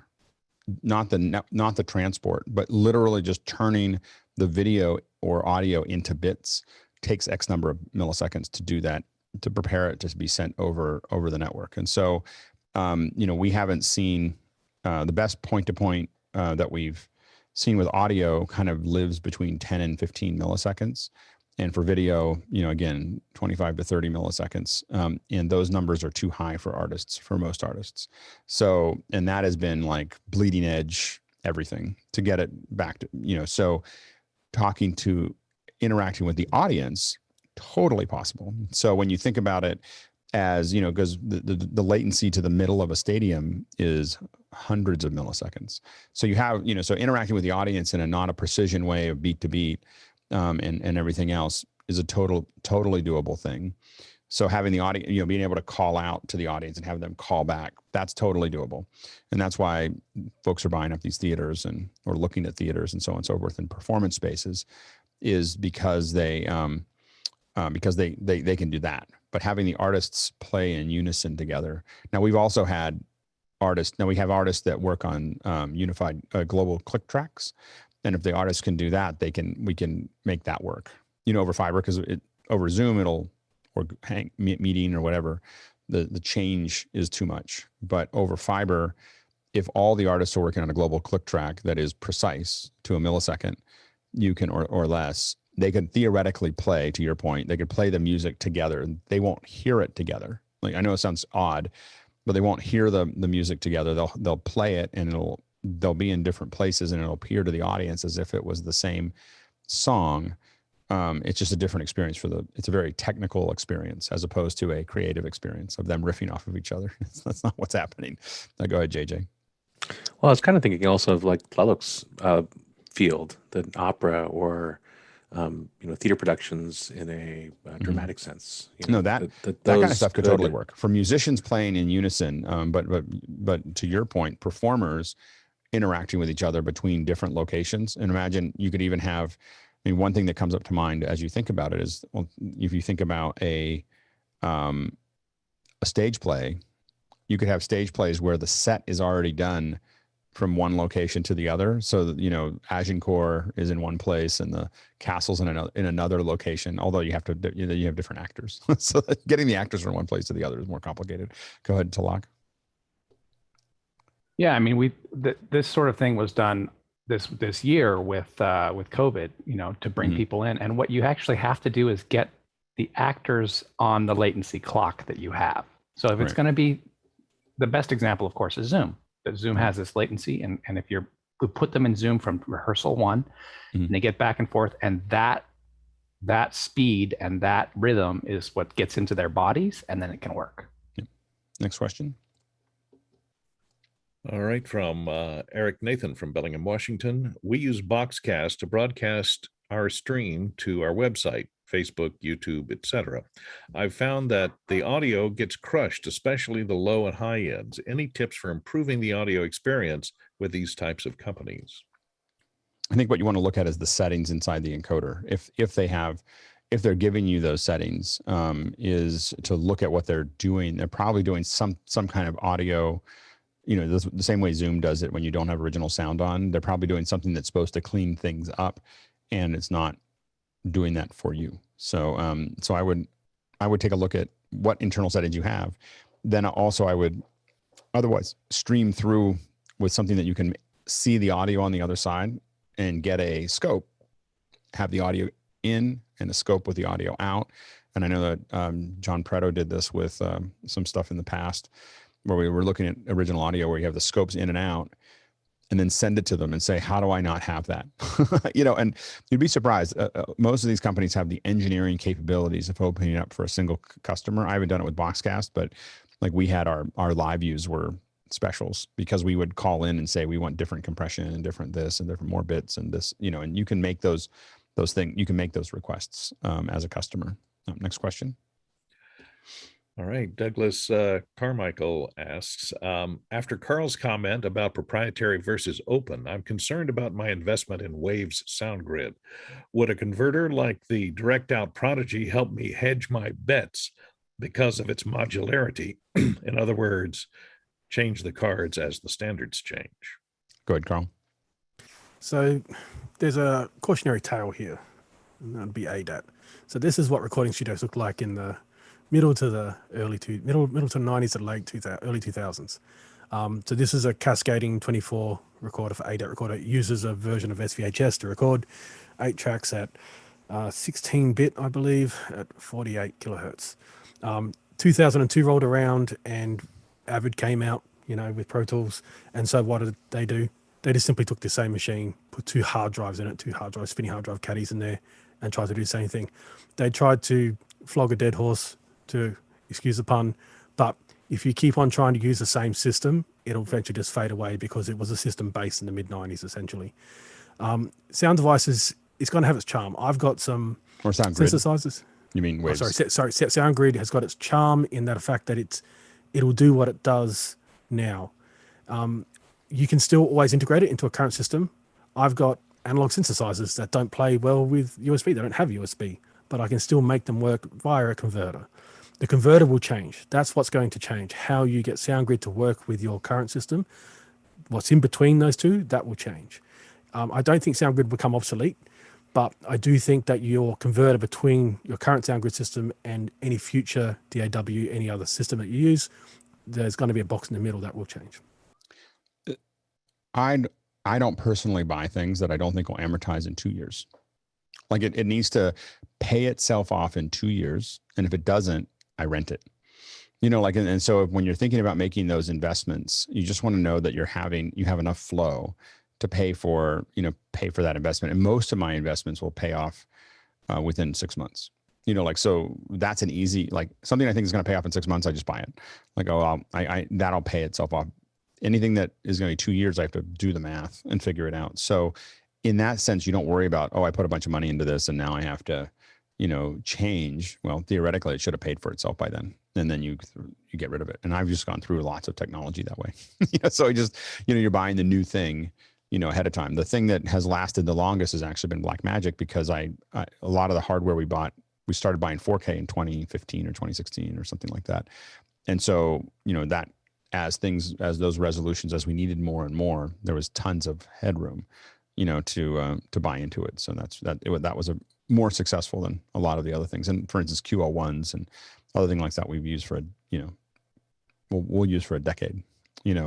not the transport, but literally just turning the video or audio into bits takes X number of milliseconds to do that, to prepare it to be sent over the network. And so, we haven't seen the best point-to-point that we've seen with audio kind of lives between 10 and 15 milliseconds. And for video, again, 25 to 30 milliseconds. And those numbers are too high for artists, for most artists. So, and that has been like bleeding edge everything to get it back to, so interacting with the audience, totally possible. So when you think about it as, because the latency to the middle of a stadium is hundreds of milliseconds. So you have, so interacting with the audience in a not a precision way of beat to beat, and everything else is a totally doable thing. So having the audience, being able to call out to the audience and have them call back, that's totally doable. And that's why folks are buying up these theaters or looking at theaters and so on and so forth in performance spaces, is because they can do that. But having the artists play in unison together. Now we've also had artists. Now we have artists that work on unified global click tracks. And if the artists can do that, we can make that work, over fiber, because over Zoom, or meeting or whatever, the change is too much. But over fiber, if all the artists are working on a global click track that is precise to a millisecond, you can, or less, they could theoretically play, to your point, they could play the music together. They won't hear it together. Like, I know it sounds odd, but they won't hear the music together. They'll play it, and they'll be in different places, and it'll appear to the audience as if it was the same song. It's just a different experience it's a very technical experience as opposed to a creative experience of them riffing off of each other. That's not what's happening. Now go ahead, JJ. Well, I was kind of thinking also of like Tlaloc's field, the opera or theater productions in a dramatic sense. That kind of stuff could totally work for musicians playing in unison. But to your point, performers interacting with each other between different locations. And imagine you could even have, one thing that comes up to mind as you think about it is, well, if you think about a stage play, you could have stage plays where the set is already done from one location to the other. So that, Agincourt is in one place and the castle's in another location, although you have different actors. So getting the actors from one place to the other is more complicated. Go ahead, Talak. Yeah, this sort of thing was done this year with COVID, to bring people in. And what you actually have to do is get the actors on the latency clock that you have. So if it's going to be, the best example, of course, is Zoom. That Zoom has this latency, and if you put them in Zoom from rehearsal one, and they get back and forth, and that speed and that rhythm is what gets into their bodies, and then it can work. Yep. Next question. All right, from Eric Nathan from Bellingham, Washington. We use Boxcast to broadcast our stream to our website, Facebook, YouTube, etc. I've found that the audio gets crushed, especially the low and high ends. Any tips for improving the audio experience with these types of companies? I think what you want to look at is the settings inside the encoder. If they're giving you those settings, is to look at what they're doing. They're probably doing some kind of audio, the same way Zoom does it when you don't have original sound on. They're probably doing something that's supposed to clean things up, and it's not doing that for you. So I would take a look at what internal settings you have. Then also I would otherwise stream through with something that you can see the audio on the other side and get a scope, have the audio in and a scope with the audio out. And I know that John Preto did this with some stuff in the past where we were looking at original audio where you have the scopes in and out. and then send it to them and say, how do I not have that? And you'd be surprised. Most of these companies have the engineering capabilities of opening it up for a single customer. I haven't done it with Boxcast, but like we had our live views were specials because we would call in and say, we want different compression and different this and different more bits and this, and you can make those things, you can make those requests as a customer. Next question. All right, Douglas Carmichael asks, after Carl's comment about proprietary versus open, I'm concerned about my investment in Waves sound grid. Would a converter like the direct out Prodigy help me hedge my bets because of its modularity? In other words, change the cards as the standards change. Go ahead, Carl. So there's a cautionary tale here, and that'd be ADAT. So this is what recording studios look like in the middle to the middle to the 90s to early 2000s. So this is a cascading 24 recorder for ADAT recorder. It uses a version of SVHS to record 8 tracks at 16-bit, I believe, at 48 kilohertz. 2002 rolled around and Avid came out, with Pro Tools. And so what did they do? They just simply took the same machine, put 2 hard drives in it, 2 hard drives, spinning hard drive caddies in there, and tried to do the same thing. They tried to flog a dead horse, to excuse the pun, but if you keep on trying to use the same system, it'll eventually just fade away because it was a system based in the mid-90s, essentially. Sound devices, it's going to have its charm. I've got some or sound grid synthesizers. You mean Waves? Sorry, Sound Grid has got its charm in that fact that it'll do what it does now. You can still always integrate it into a current system. I've got analog synthesizers that don't play well with USB. They don't have USB, but I can still make them work via a converter. The converter will change. That's what's going to change. How you get Sound Grid to work with your current system, what's in between those two, that will change. I don't think Sound Grid will become obsolete, but I do think that your converter between your current Sound Grid system and any future DAW, any other system that you use, there's going to be a box in the middle that will change. I don't personally buy things that I don't think will amortize in 2 years. Like it needs to pay itself off in 2 years. And if it doesn't, I rent it. And so when you're thinking about making those investments, you just want to know that you have enough flow to pay for that investment. And most of my investments will pay off within 6 months. So that's an easy, something I think is going to pay off in 6 months. I just buy it. That'll pay itself off. Anything that is going to be 2 years, I have to do the math and figure it out. So in that sense, you don't worry about, I put a bunch of money into this and now I have to, change. Well, theoretically, it should have paid for itself by then. And then you get rid of it. And I've just gone through lots of technology that way. So I just, you're buying the new thing, ahead of time. The thing that has lasted the longest has actually been Blackmagic because a lot of the hardware we started buying 4K in 2015 or 2016 or something like that. And so, that as those resolutions, as we needed more and more, there was tons of headroom, to buy into it. So that was a more successful than a lot of the other things. And for instance, QL1s and other things like that we've used for we'll use for a decade,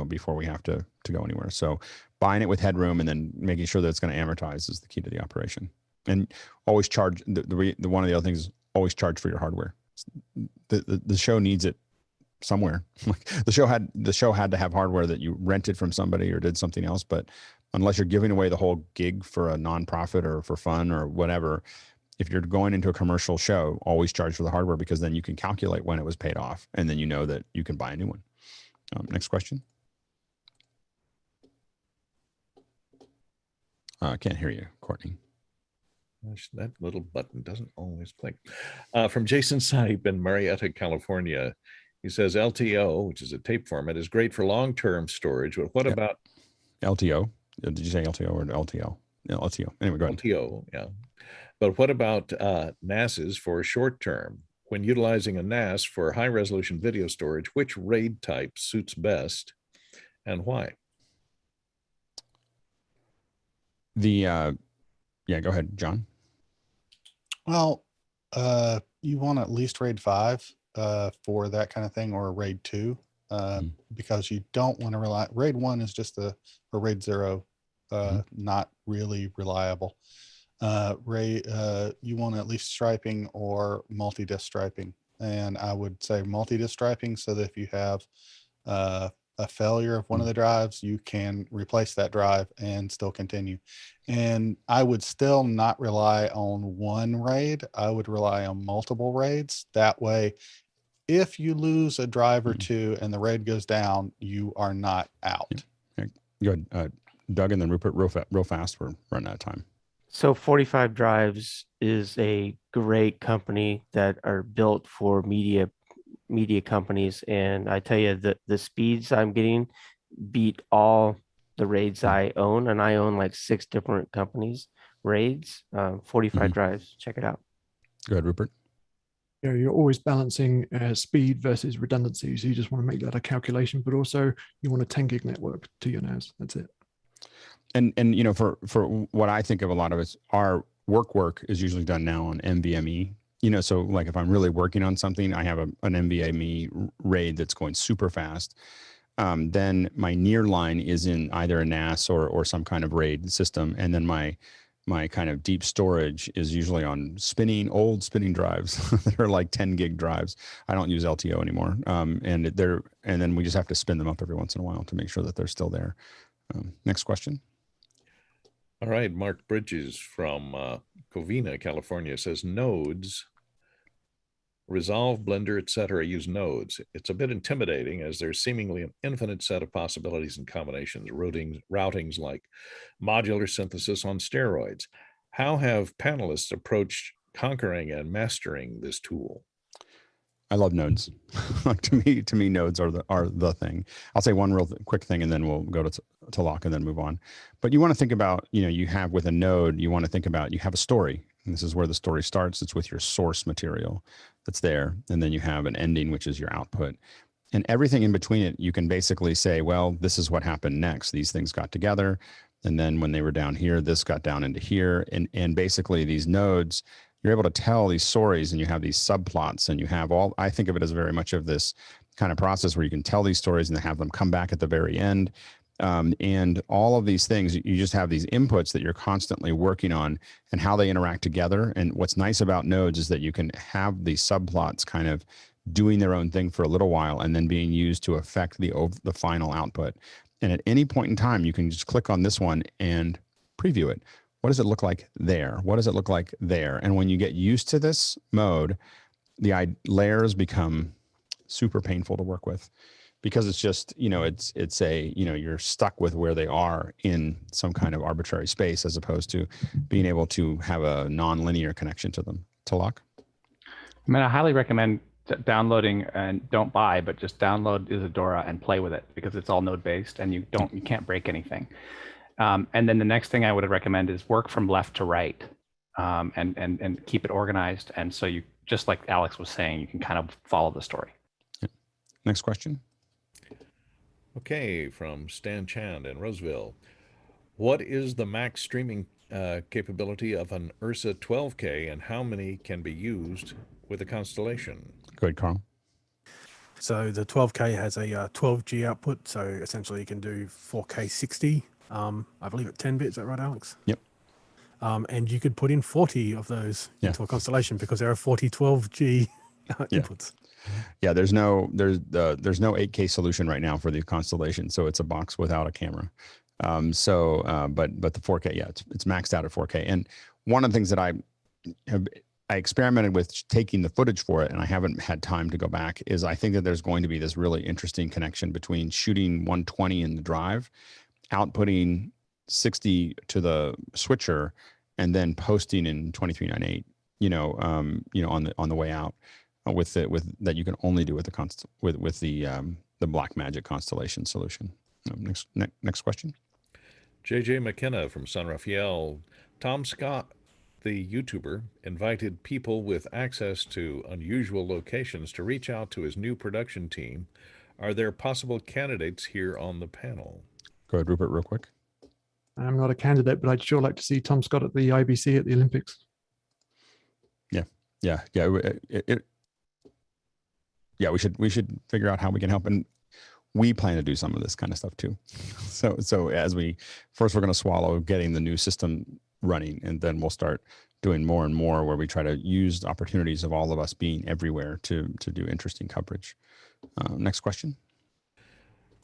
before we have to go anywhere. So buying it with headroom and then making sure that it's going to amortize is the key to the operation. And always charge one of the other things is always charge for your hardware. The show needs it somewhere. The show had to have hardware that you rented from somebody or did something else. But unless you're giving away the whole gig for a nonprofit or for fun or whatever, if you're going into a commercial show, always charge for the hardware because then you can calculate when it was paid off and then you know that you can buy a new one. Next question. I can't hear you, Courtney. Gosh, that little button doesn't always click. From Jason Saib in Marietta, California. He says LTO, which is a tape format, is great for long-term storage. But what about LTO? Did you say LTO or LTL? No, LTO. Anyway, go ahead. LTO, yeah. But what about NASs for short-term? When utilizing a NAS for high-resolution video storage, which RAID type suits best and why? Yeah, go ahead, John. Well, you want at least RAID 5 for that kind of thing, or a RAID 2, because you don't want to rely. RAID 1 is just or RAID 0, not really reliable. RAID, you want at least striping or multi-disc striping, and I would say multi-disc striping so that if you have a failure of one of the drives, you can replace that drive and still continue. And I would still not rely on one RAID. I would rely on multiple RAIDs. That way, if you lose a drive or two and the RAID goes down, you are not out. Yeah. Go ahead, Doug, and then Rupert, real fast. We're running out of time. So 45 Drives is a great company that are built for media companies, and I tell you that the speeds I'm getting beat all the RAIDs I own, and I own like 6 different companies RAIDs. 45 Drives, check it out. Go ahead, Rupert. Yeah, you're always balancing speed versus redundancy. So you just want to make that a calculation, but also you want a 10 gig network to your NAS. That's it. And you know, for what I think of, a lot of it's our work is usually done now on NVMe. You know, so like if I'm really working on something, I have an NVMe RAID that's going super fast. Then my nearline is in either a NAS or some kind of RAID system, and then my kind of deep storage is usually on old spinning drives. They're like 10 gig drives. I don't use LTO anymore, and then we just have to spin them up every once in a while to make sure that they're still there. Next question. All right, Mark Bridges from Covina, California says nodes, Resolve, Blender, etc. use nodes. It's a bit intimidating as there's seemingly an infinite set of possibilities and combinations, routings like modular synthesis on steroids. How have panelists approached conquering and mastering this tool? I love nodes. to me, nodes are the thing. I'll say one real quick thing, and then we'll go to lock and then move on. But you want to think about, you have with a node, you want to think about, you have a story. And this is where the story starts. It's with your source material that's there. And then you have an ending, which is your output. And everything in between it, you can basically say, well, this is what happened next. These things got together. And then when they were down here, this got down into here. And basically these nodes, you're able to tell these stories, and you have these subplots, and you have I think of it as very much of this kind of process where you can tell these stories and have them come back at the very end. And all of these things, you just have these inputs that you're constantly working on and how they interact together. And what's nice about nodes is that you can have these subplots kind of doing their own thing for a little while and then being used to affect the final output. And at any point in time, you can just click on this one and preview it. What does it look like there? What does it look like there? And when you get used to this mode, the layers become super painful to work with, because it's just, you're stuck with where they are in some kind of arbitrary space, as opposed to being able to have a non-linear connection to them. Talak? I mean, I highly recommend downloading, and don't buy, but just download Isadora and play with it, because it's all node based and you can't break anything. And then the next thing I would recommend is work from left to right, and keep it organized. And so you, just like Alex was saying, you can kind of follow the story. Next question. Okay, from Stan Chand in Roseville. What is the max streaming capability of an Ursa 12K, and how many can be used with a constellation? Go ahead, Carl. So the 12K has a 12G output, so essentially you can do 4K 60. I believe at 10 bits. Is that right, Alex? Yep. And you could put in 40 of those into a constellation, because there are 40 12G inputs. Yeah, there's no 8K solution right now for the constellation, so it's a box without a camera. But the 4K, it's maxed out at 4K. And one of the things that I experimented with taking the footage for it, and I haven't had time to go back, is I think that there's going to be this really interesting connection between shooting 120 in the drive, outputting 60 to the switcher, and then posting in 2398, on the way out, with that you can only do with the Blackmagic constellation solution. Next question. JJ McKenna from San Rafael. Tom Scott, the YouTuber, invited people with access to unusual locations to reach out to his new production team. Are there possible candidates here on the panel? Go ahead, Rupert, real quick. I'm not a candidate, but I'd sure like to see Tom Scott at the IBC at the Olympics. Yeah. We should figure out how we can help, and we plan to do some of this kind of stuff too. So as we're going to swallow getting the new system running, and then we'll start doing more and more where we try to use the opportunities of all of us being everywhere to do interesting coverage. Next question.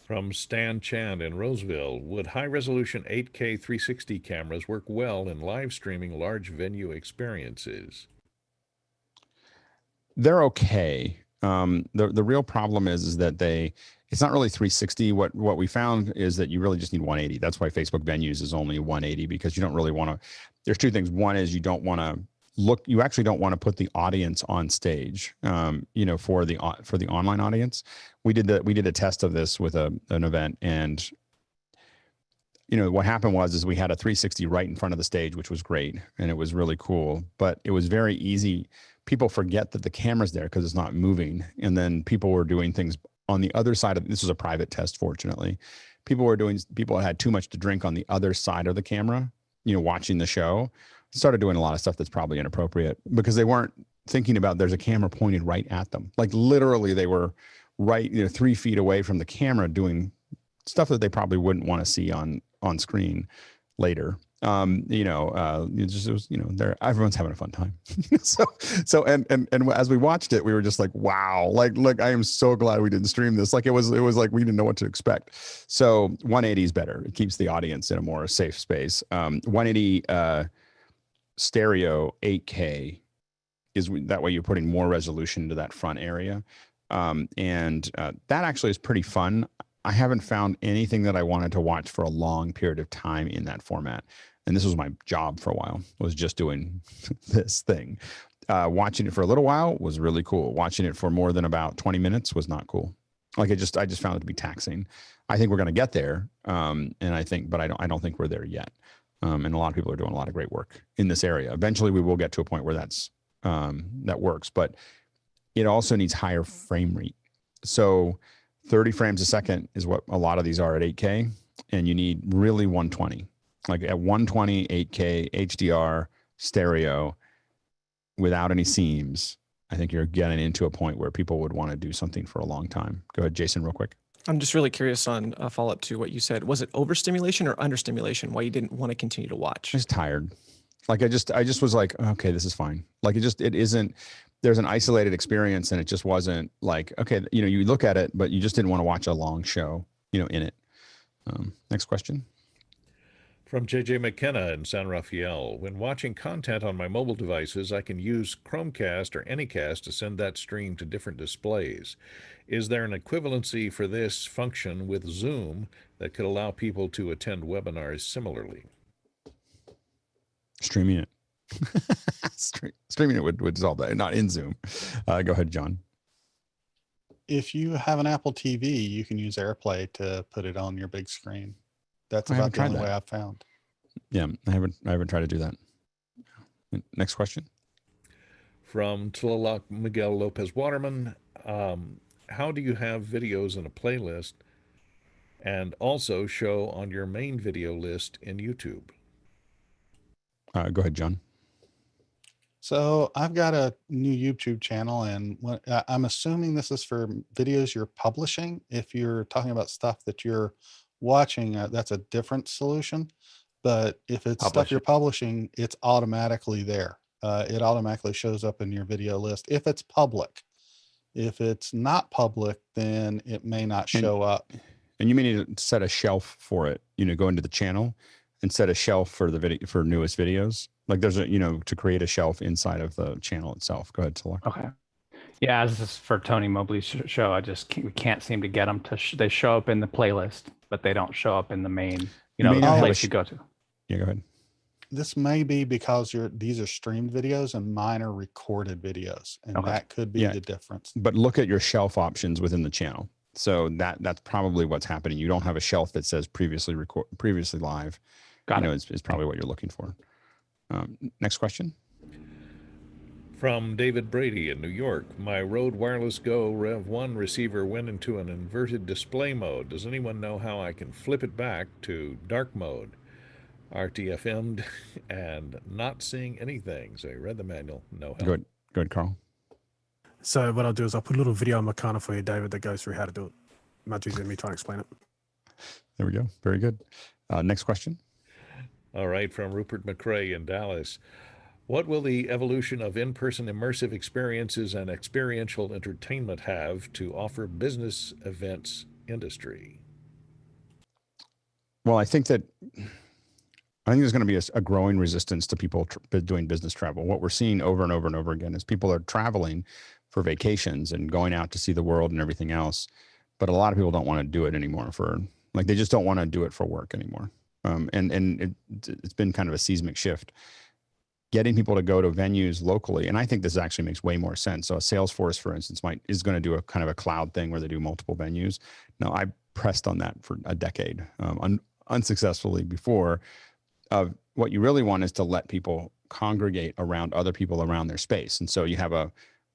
From Stan Chan in Roseville, would high-resolution 8K 360 cameras work well in live streaming large venue experiences? They're okay. The real problem is that it's not really 360. What we found is that you really just need 180. That's why Facebook Venues is only 180, because you don't really want to. There's two things. One is you don't want to look. You actually don't want to put the audience on stage. For the online audience, we did a test of this with an event, and what happened is we had a 360 right in front of the stage, which was great, and it was really cool. But it was very easy. People forget that the camera's there because it's not moving, and then people were doing things on the other side of this was a private test, fortunately. People had too much to drink on the other side of the camera, watching the show, started doing a lot of stuff that's probably inappropriate because they weren't thinking about there's a camera pointed right at them. Like literally they were right, 3 feet away from the camera doing stuff that they probably wouldn't want to see on screen later. Everyone's having a fun time. so as we watched it, we were just like, wow, like I am so glad we didn't stream this. Like it was like we didn't know what to expect. So 180 is better. It keeps the audience in a more safe space. 180 stereo 8K is that way you're putting more resolution into that front area. That actually is pretty fun. I haven't found anything that I wanted to watch for a long period of time in that format. And this was my job for a while, was just doing this thing. Watching it for a little while was really cool. Watching it for more than about 20 minutes was not cool. Like I just found it to be taxing. I think we're going to get there. But I don't think we're there yet. And a lot of people are doing a lot of great work in this area. Eventually we will get to a point where that works, but it also needs higher frame rate. So 30 frames a second is what a lot of these are at 8K, and you need really 120. Like at 120, 8K, HDR, stereo, without any seams, I think you're getting into a point where people would want to do something for a long time. Go ahead, Jason, real quick. I'm just really curious on a follow-up to what you said. Was it overstimulation or understimulation? Why you didn't want to continue to watch? I was tired. Like I just was like, okay, this is fine. Like it isn't, there's an isolated experience and it just wasn't like, okay, you look at it, but you just didn't want to watch a long show, in it. Next question. From JJ McKenna in San Rafael, when watching content on my mobile devices, I can use Chromecast or Anycast to send that stream to different displays. Is there an equivalency for this function with Zoom that could allow people to attend webinars similarly? Streaming it. Streaming it would solve that, not in Zoom. Go ahead, John. If you have an Apple TV, you can use AirPlay to put it on your big screen. That's about the only way I've found. Yeah, I haven't tried to do that. Next question. From Tlaloc Miguel Lopez Waterman, how do you have videos in a playlist and also show on your main video list in YouTube? Go ahead, John. So I've got a new YouTube channel, and I'm assuming this is for videos you're publishing. If you're talking about stuff that you're watching, that's a different solution. But if it's stuff you're publishing, it's automatically there. It automatically shows up in your video list if it's public. If it's not public, then it may not show up. And you may need to set a shelf for it. Go into the channel and set a shelf for the video for newest videos. Like there's a to create a shelf inside of the channel itself. Go ahead, Taylor. Okay. Yeah, this is for Tony Mobley's show. We can't seem to get them to. They show up in the playlist, but they don't show up in the main. The place you go to. Yeah, go ahead. This may be because these are streamed videos and mine are recorded videos, and that could be the difference. But look at your shelf options within the channel. So that's probably what's happening. You don't have a shelf that says previously live. Got it. It's probably what you're looking for. Next question. From David Brady in New York, my Rode Wireless Go Rev 1 receiver went into an inverted display mode. Does anyone know how I can flip it back to dark mode? RTFM'd and not seeing anything. So I read the manual. No help. Good, Carl. So what I'll do is I'll put a little video on Mukana for you, David, that goes through how to do it. Much easier than me trying to explain it. There we go. Very good. Next question. All right, from Rupert McRae in Dallas. What will the evolution of in-person immersive experiences and experiential entertainment have to offer business events industry? Well, I think there's going to be a growing resistance to people doing business travel. What we're seeing over and over and over again is people are traveling for vacations and going out to see the world and everything else. But a lot of people don't want to do it anymore they just don't want to do it for work anymore. It's been kind of a seismic shift. Getting people to go to venues locally. And I think this actually makes way more sense. So a Salesforce, for instance, is going to do a kind of a cloud thing where they do multiple venues. Now, I pressed on that for a decade, unsuccessfully before. What you really want is to let people congregate around other people around their space. And so you have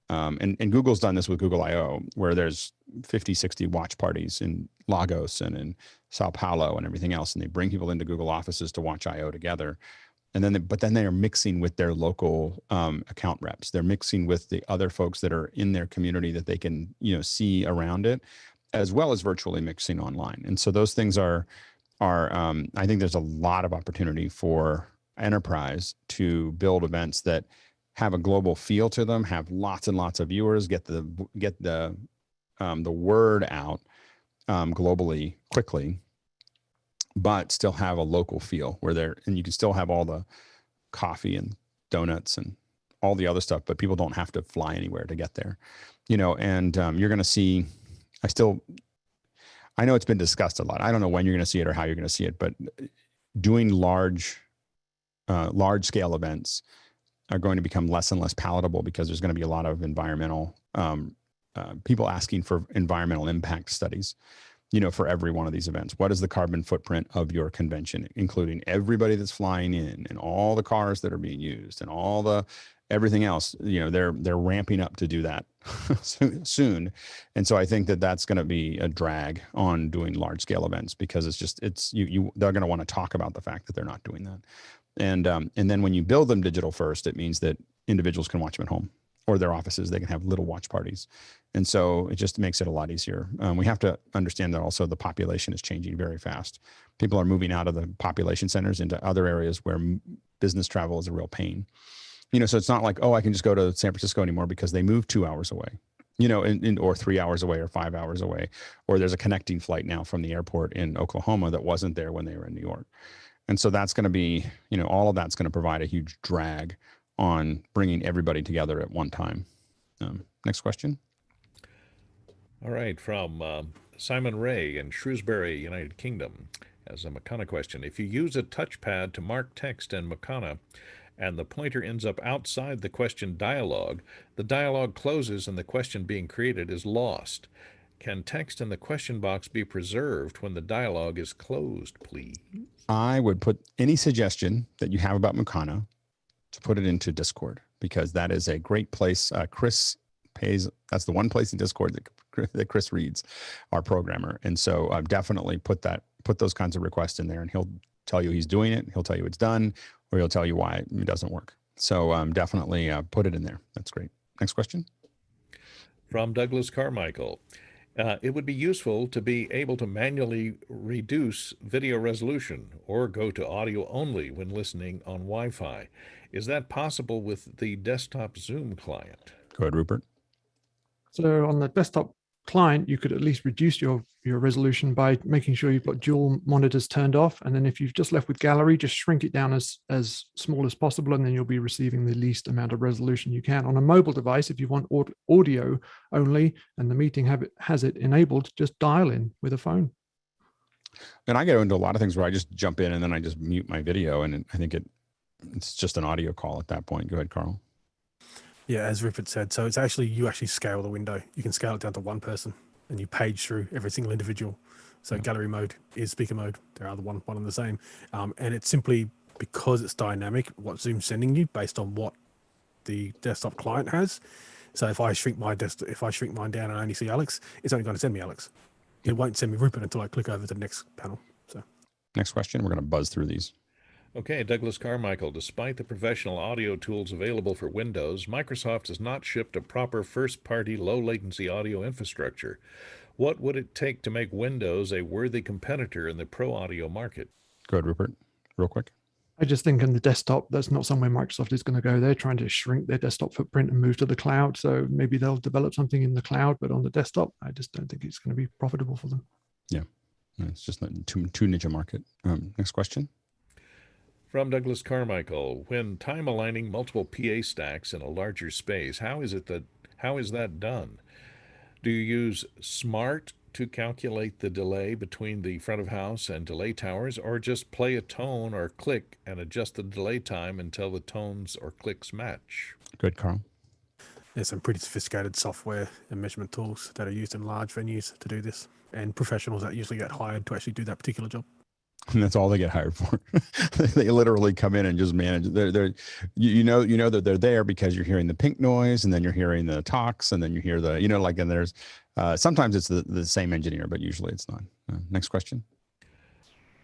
and Google's done this with Google I/O, where there's 50, 60 watch parties in Lagos and in Sao Paulo and everything else. And they bring people into Google offices to watch I/O together. And then they are mixing with their local account reps. They're mixing with the other folks that are in their community that they can, see around it, as well as virtually mixing online. And so those things I think there's a lot of opportunity for enterprise to build events that have a global feel to them, have lots and lots of viewers, get the word out globally quickly, but still have a local feel and you can still have all the coffee and donuts and all the other stuff, but people don't have to fly anywhere to get there, and you're going to see, I know it's been discussed a lot. I don't know when you're going to see it or how you're going to see it, but doing large scale events are going to become less and less palatable because there's going to be a lot of environmental people asking for environmental impact studies, for every one of these events. What is the carbon footprint of your convention, including everybody that's flying in and all the cars that are being used and everything else? They're ramping up to do that soon. And so I think that's going to be a drag on doing large scale events because they're going to want to talk about the fact that they're not doing that. And then when you build them digital first, it means that individuals can watch them at home or their offices. They can have little watch parties. And so it just makes it a lot easier. We have to understand that also the population is changing very fast. People are moving out of the population centers into other areas where business travel is a real pain. So it's not like, I can just go to San Francisco anymore because they moved 2 hours away, or 3 hours away or 5 hours away, or there's a connecting flight now from the airport in Oklahoma that wasn't there when they were in New York. And so that's going to be, all of that's going to provide a huge drag on bringing everybody together at one time. Next question. All right, from Simon Ray in Shrewsbury, United Kingdom, as a Mukana question. If you use a touchpad to mark text in Mukana and the pointer ends up outside the question dialog, the dialog closes and the question being created is lost. Can text in the question box be preserved when the dialog is closed, please? I would put any suggestion that you have about Mukana to put it into Discord, because that is a great place. Chris pays. That's the one place in Discord that Chris reads, our programmer. And so definitely put those kinds of requests in there, and he'll tell you he's doing it. He'll tell you it's done, or he'll tell you why it doesn't work. So definitely put it in there. That's great. Next question. From Douglas Carmichael. It would be useful to be able to manually reduce video resolution or go to audio only when listening on Wi-Fi. Is that possible with the desktop Zoom client? Go ahead, Rupert. So on the desktop client, you could at least reduce your resolution by making sure you've got dual monitors turned off. And then if you've just left with gallery, just shrink it down as small as possible, and then you'll be receiving the least amount of resolution you can. On a mobile device, if you want audio only and the meeting has it enabled, just dial in with a phone. And I get into a lot of things where I just jump in and then I just mute my video, and I think it's just an audio call at that point. Go ahead, Carl. Yeah, as Rupert said, so you actually scale the window. You can scale it down to one person, and you page through every single individual. So gallery mode is speaker mode. They're either one and the same. And it's simply because it's dynamic, what Zoom's sending you based on what the desktop client has. So if I shrink mine down and only see Alex, it's only going to send me Alex. It won't send me Rupert until I click over to the next panel. So next question. We're going to buzz through these. Okay, Douglas Carmichael. Despite the professional audio tools available for Windows, Microsoft has not shipped a proper first-party low-latency audio infrastructure. What would it take to make Windows a worthy competitor in the pro audio market? Go ahead, Rupert, real quick. I just think in the desktop, that's not somewhere Microsoft is going to go. They're trying to shrink their desktop footprint and move to the cloud. So maybe they'll develop something in the cloud, but on the desktop, I just don't think it's going to be profitable for them. Yeah. It's just not too niche a market. Next question. From Douglas Carmichael, when time aligning multiple PA stacks in a larger space, how is that done? Do you use SMART to calculate the delay between the front of house and delay towers, or just play a tone or click and adjust the delay time until the tones or clicks match? Good, Carl. There's some pretty sophisticated software and measurement tools that are used in large venues to do this, and professionals that usually get hired to actually do that particular job. And that's all they get hired for. They literally come in and just manage. You know that they're there because you're hearing the pink noise, and then you're hearing the talks, and then you hear the, and there's sometimes it's the same engineer, but usually it's not. Next question.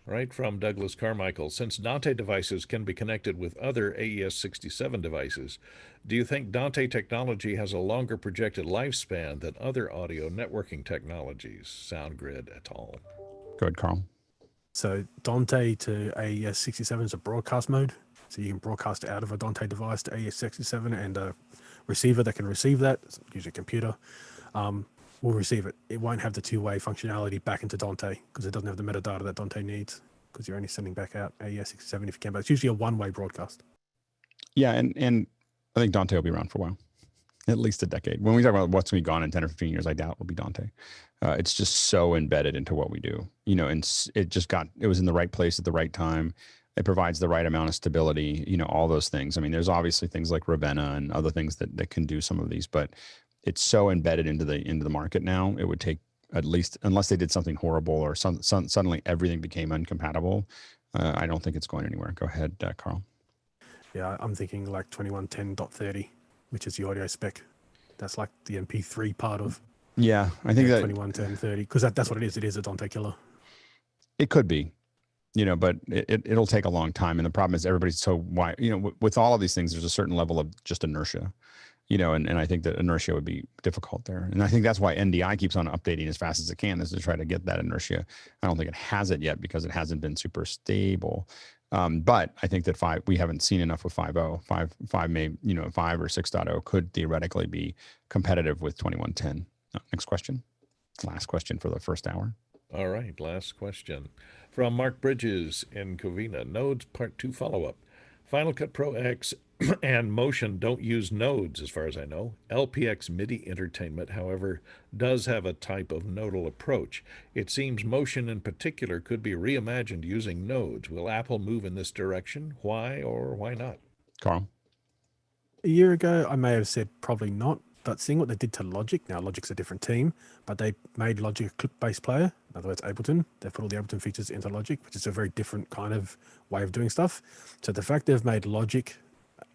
Right, from Douglas Carmichael, since Dante devices can be connected with other AES-67 devices, do you think Dante technology has a longer projected lifespan than other audio networking technologies? SoundGrid et al. Go ahead, Carl. So Dante to AES-67 is a broadcast mode. So you can broadcast out of a Dante device to AES-67, and a receiver that can receive that, usually a computer, will receive it. It won't have the two-way functionality back into Dante because it doesn't have the metadata that Dante needs, because you're only sending back out AES-67 if you can, but it's usually a one-way broadcast. Yeah, and I think Dante will be around for a while, at least a decade. When we talk about what's going to be gone in 10 or 15 years, I doubt will be Dante. It's just so embedded into what we do, and it was in the right place at the right time. It provides the right amount of stability, all those things. I mean, there's obviously things like Ravenna and other things that can do some of these, but it's so embedded into the market now. It would take at least, unless they did something horrible or suddenly everything became incompatible. I don't think it's going anywhere. Go ahead, Carl. Yeah, I'm thinking like 2110.30, which is the audio spec. That's like the MP3 part of. Yeah, I think that 2110.30, because that's what it is. It is a Dante killer. It could be, but it'll take a long time. And the problem is everybody's so wide, with all of these things, there's a certain level of just inertia, and I think that inertia would be difficult there. And I think that's why NDI keeps on updating as fast as it can, is to try to get that inertia. I don't think it has it yet because it hasn't been super stable. But I think that we haven't seen enough with 5.0. 5 may, 5 or 6.0 could theoretically be competitive with 2110. Next question. Last question for the first hour. All right, last question. From Mark Bridges in Covina, Nodes Part 2 follow-up. Final Cut Pro X and Motion don't use nodes, as far as I know. LPX MIDI Entertainment, however, does have a type of nodal approach. It seems Motion in particular could be reimagined using nodes. Will Apple move in this direction? Why or why not? Carl? A year ago, I may have said probably not, but seeing what they did to Logic, now Logic's a different team, but they made Logic a clip-based player, in other words, Ableton. They've put all the Ableton features into Logic, which is a very different kind of way of doing stuff. So the fact they've made Logic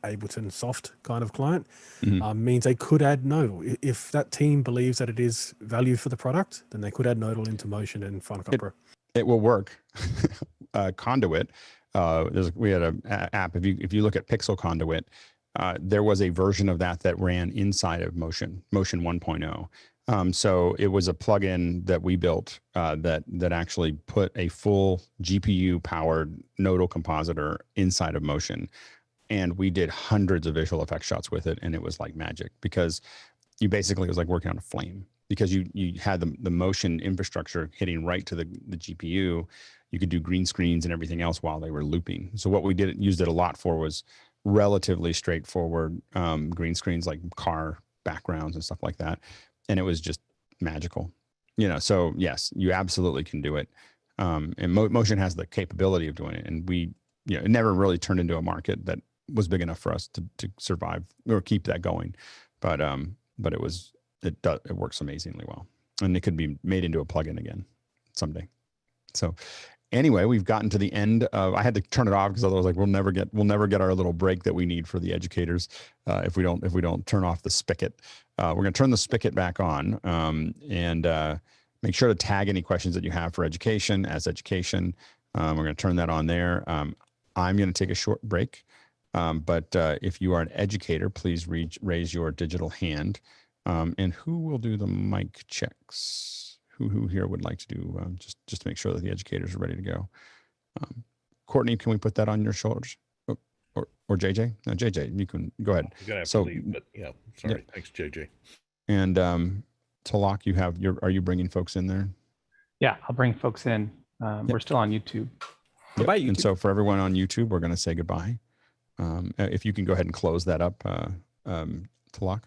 Ableton soft kind of client means they could add nodal. If that team believes that it is value for the product, then they could add nodal into Motion and Final Cut Pro. It will work. Conduit, we had an app, if you look at Pixel Conduit, there was a version of that ran inside of Motion 1.0. So it was a plugin that we built that actually put a full GPU powered nodal compositor inside of Motion. And we did hundreds of visual effects shots with it. And it was like magic, because you basically, it was like working on a flame, because you had the Motion infrastructure hitting right to the GPU. You could do green screens and everything else while they were looping. So what we used it a lot for was relatively straightforward green screens, like car backgrounds and stuff like that. And it was just magical, so yes, you absolutely can do it. And Motion has the capability of doing it. And we, it never really turned into a market that was big enough for us to survive or keep that going. But it works amazingly well. And it could be made into a plugin again someday. So anyway, we've gotten to the end of, I had to turn it off because otherwise, we'll never get our little break that we need for the educators if we don't turn off the spigot. We're going to turn the spigot back on and make sure to tag any questions that you have for education as education. We're going to turn that on there. I'm going to take a short break, but if you are an educator, please raise your digital hand. And who will do the mic checks? Who here would like to do just to make sure that the educators are ready to go? Courtney, can we put that on your shoulders? Or JJ? No, JJ, you can go ahead. You're gonna have to leave, but yeah, sorry. Yeah. Thanks, JJ. And Talak, are you bringing folks in there? Yeah, I'll bring folks in. We're still on YouTube. Yep. Bye, YouTube. And so for everyone on YouTube, we're going to say goodbye. If you can go ahead and close that up, Talak.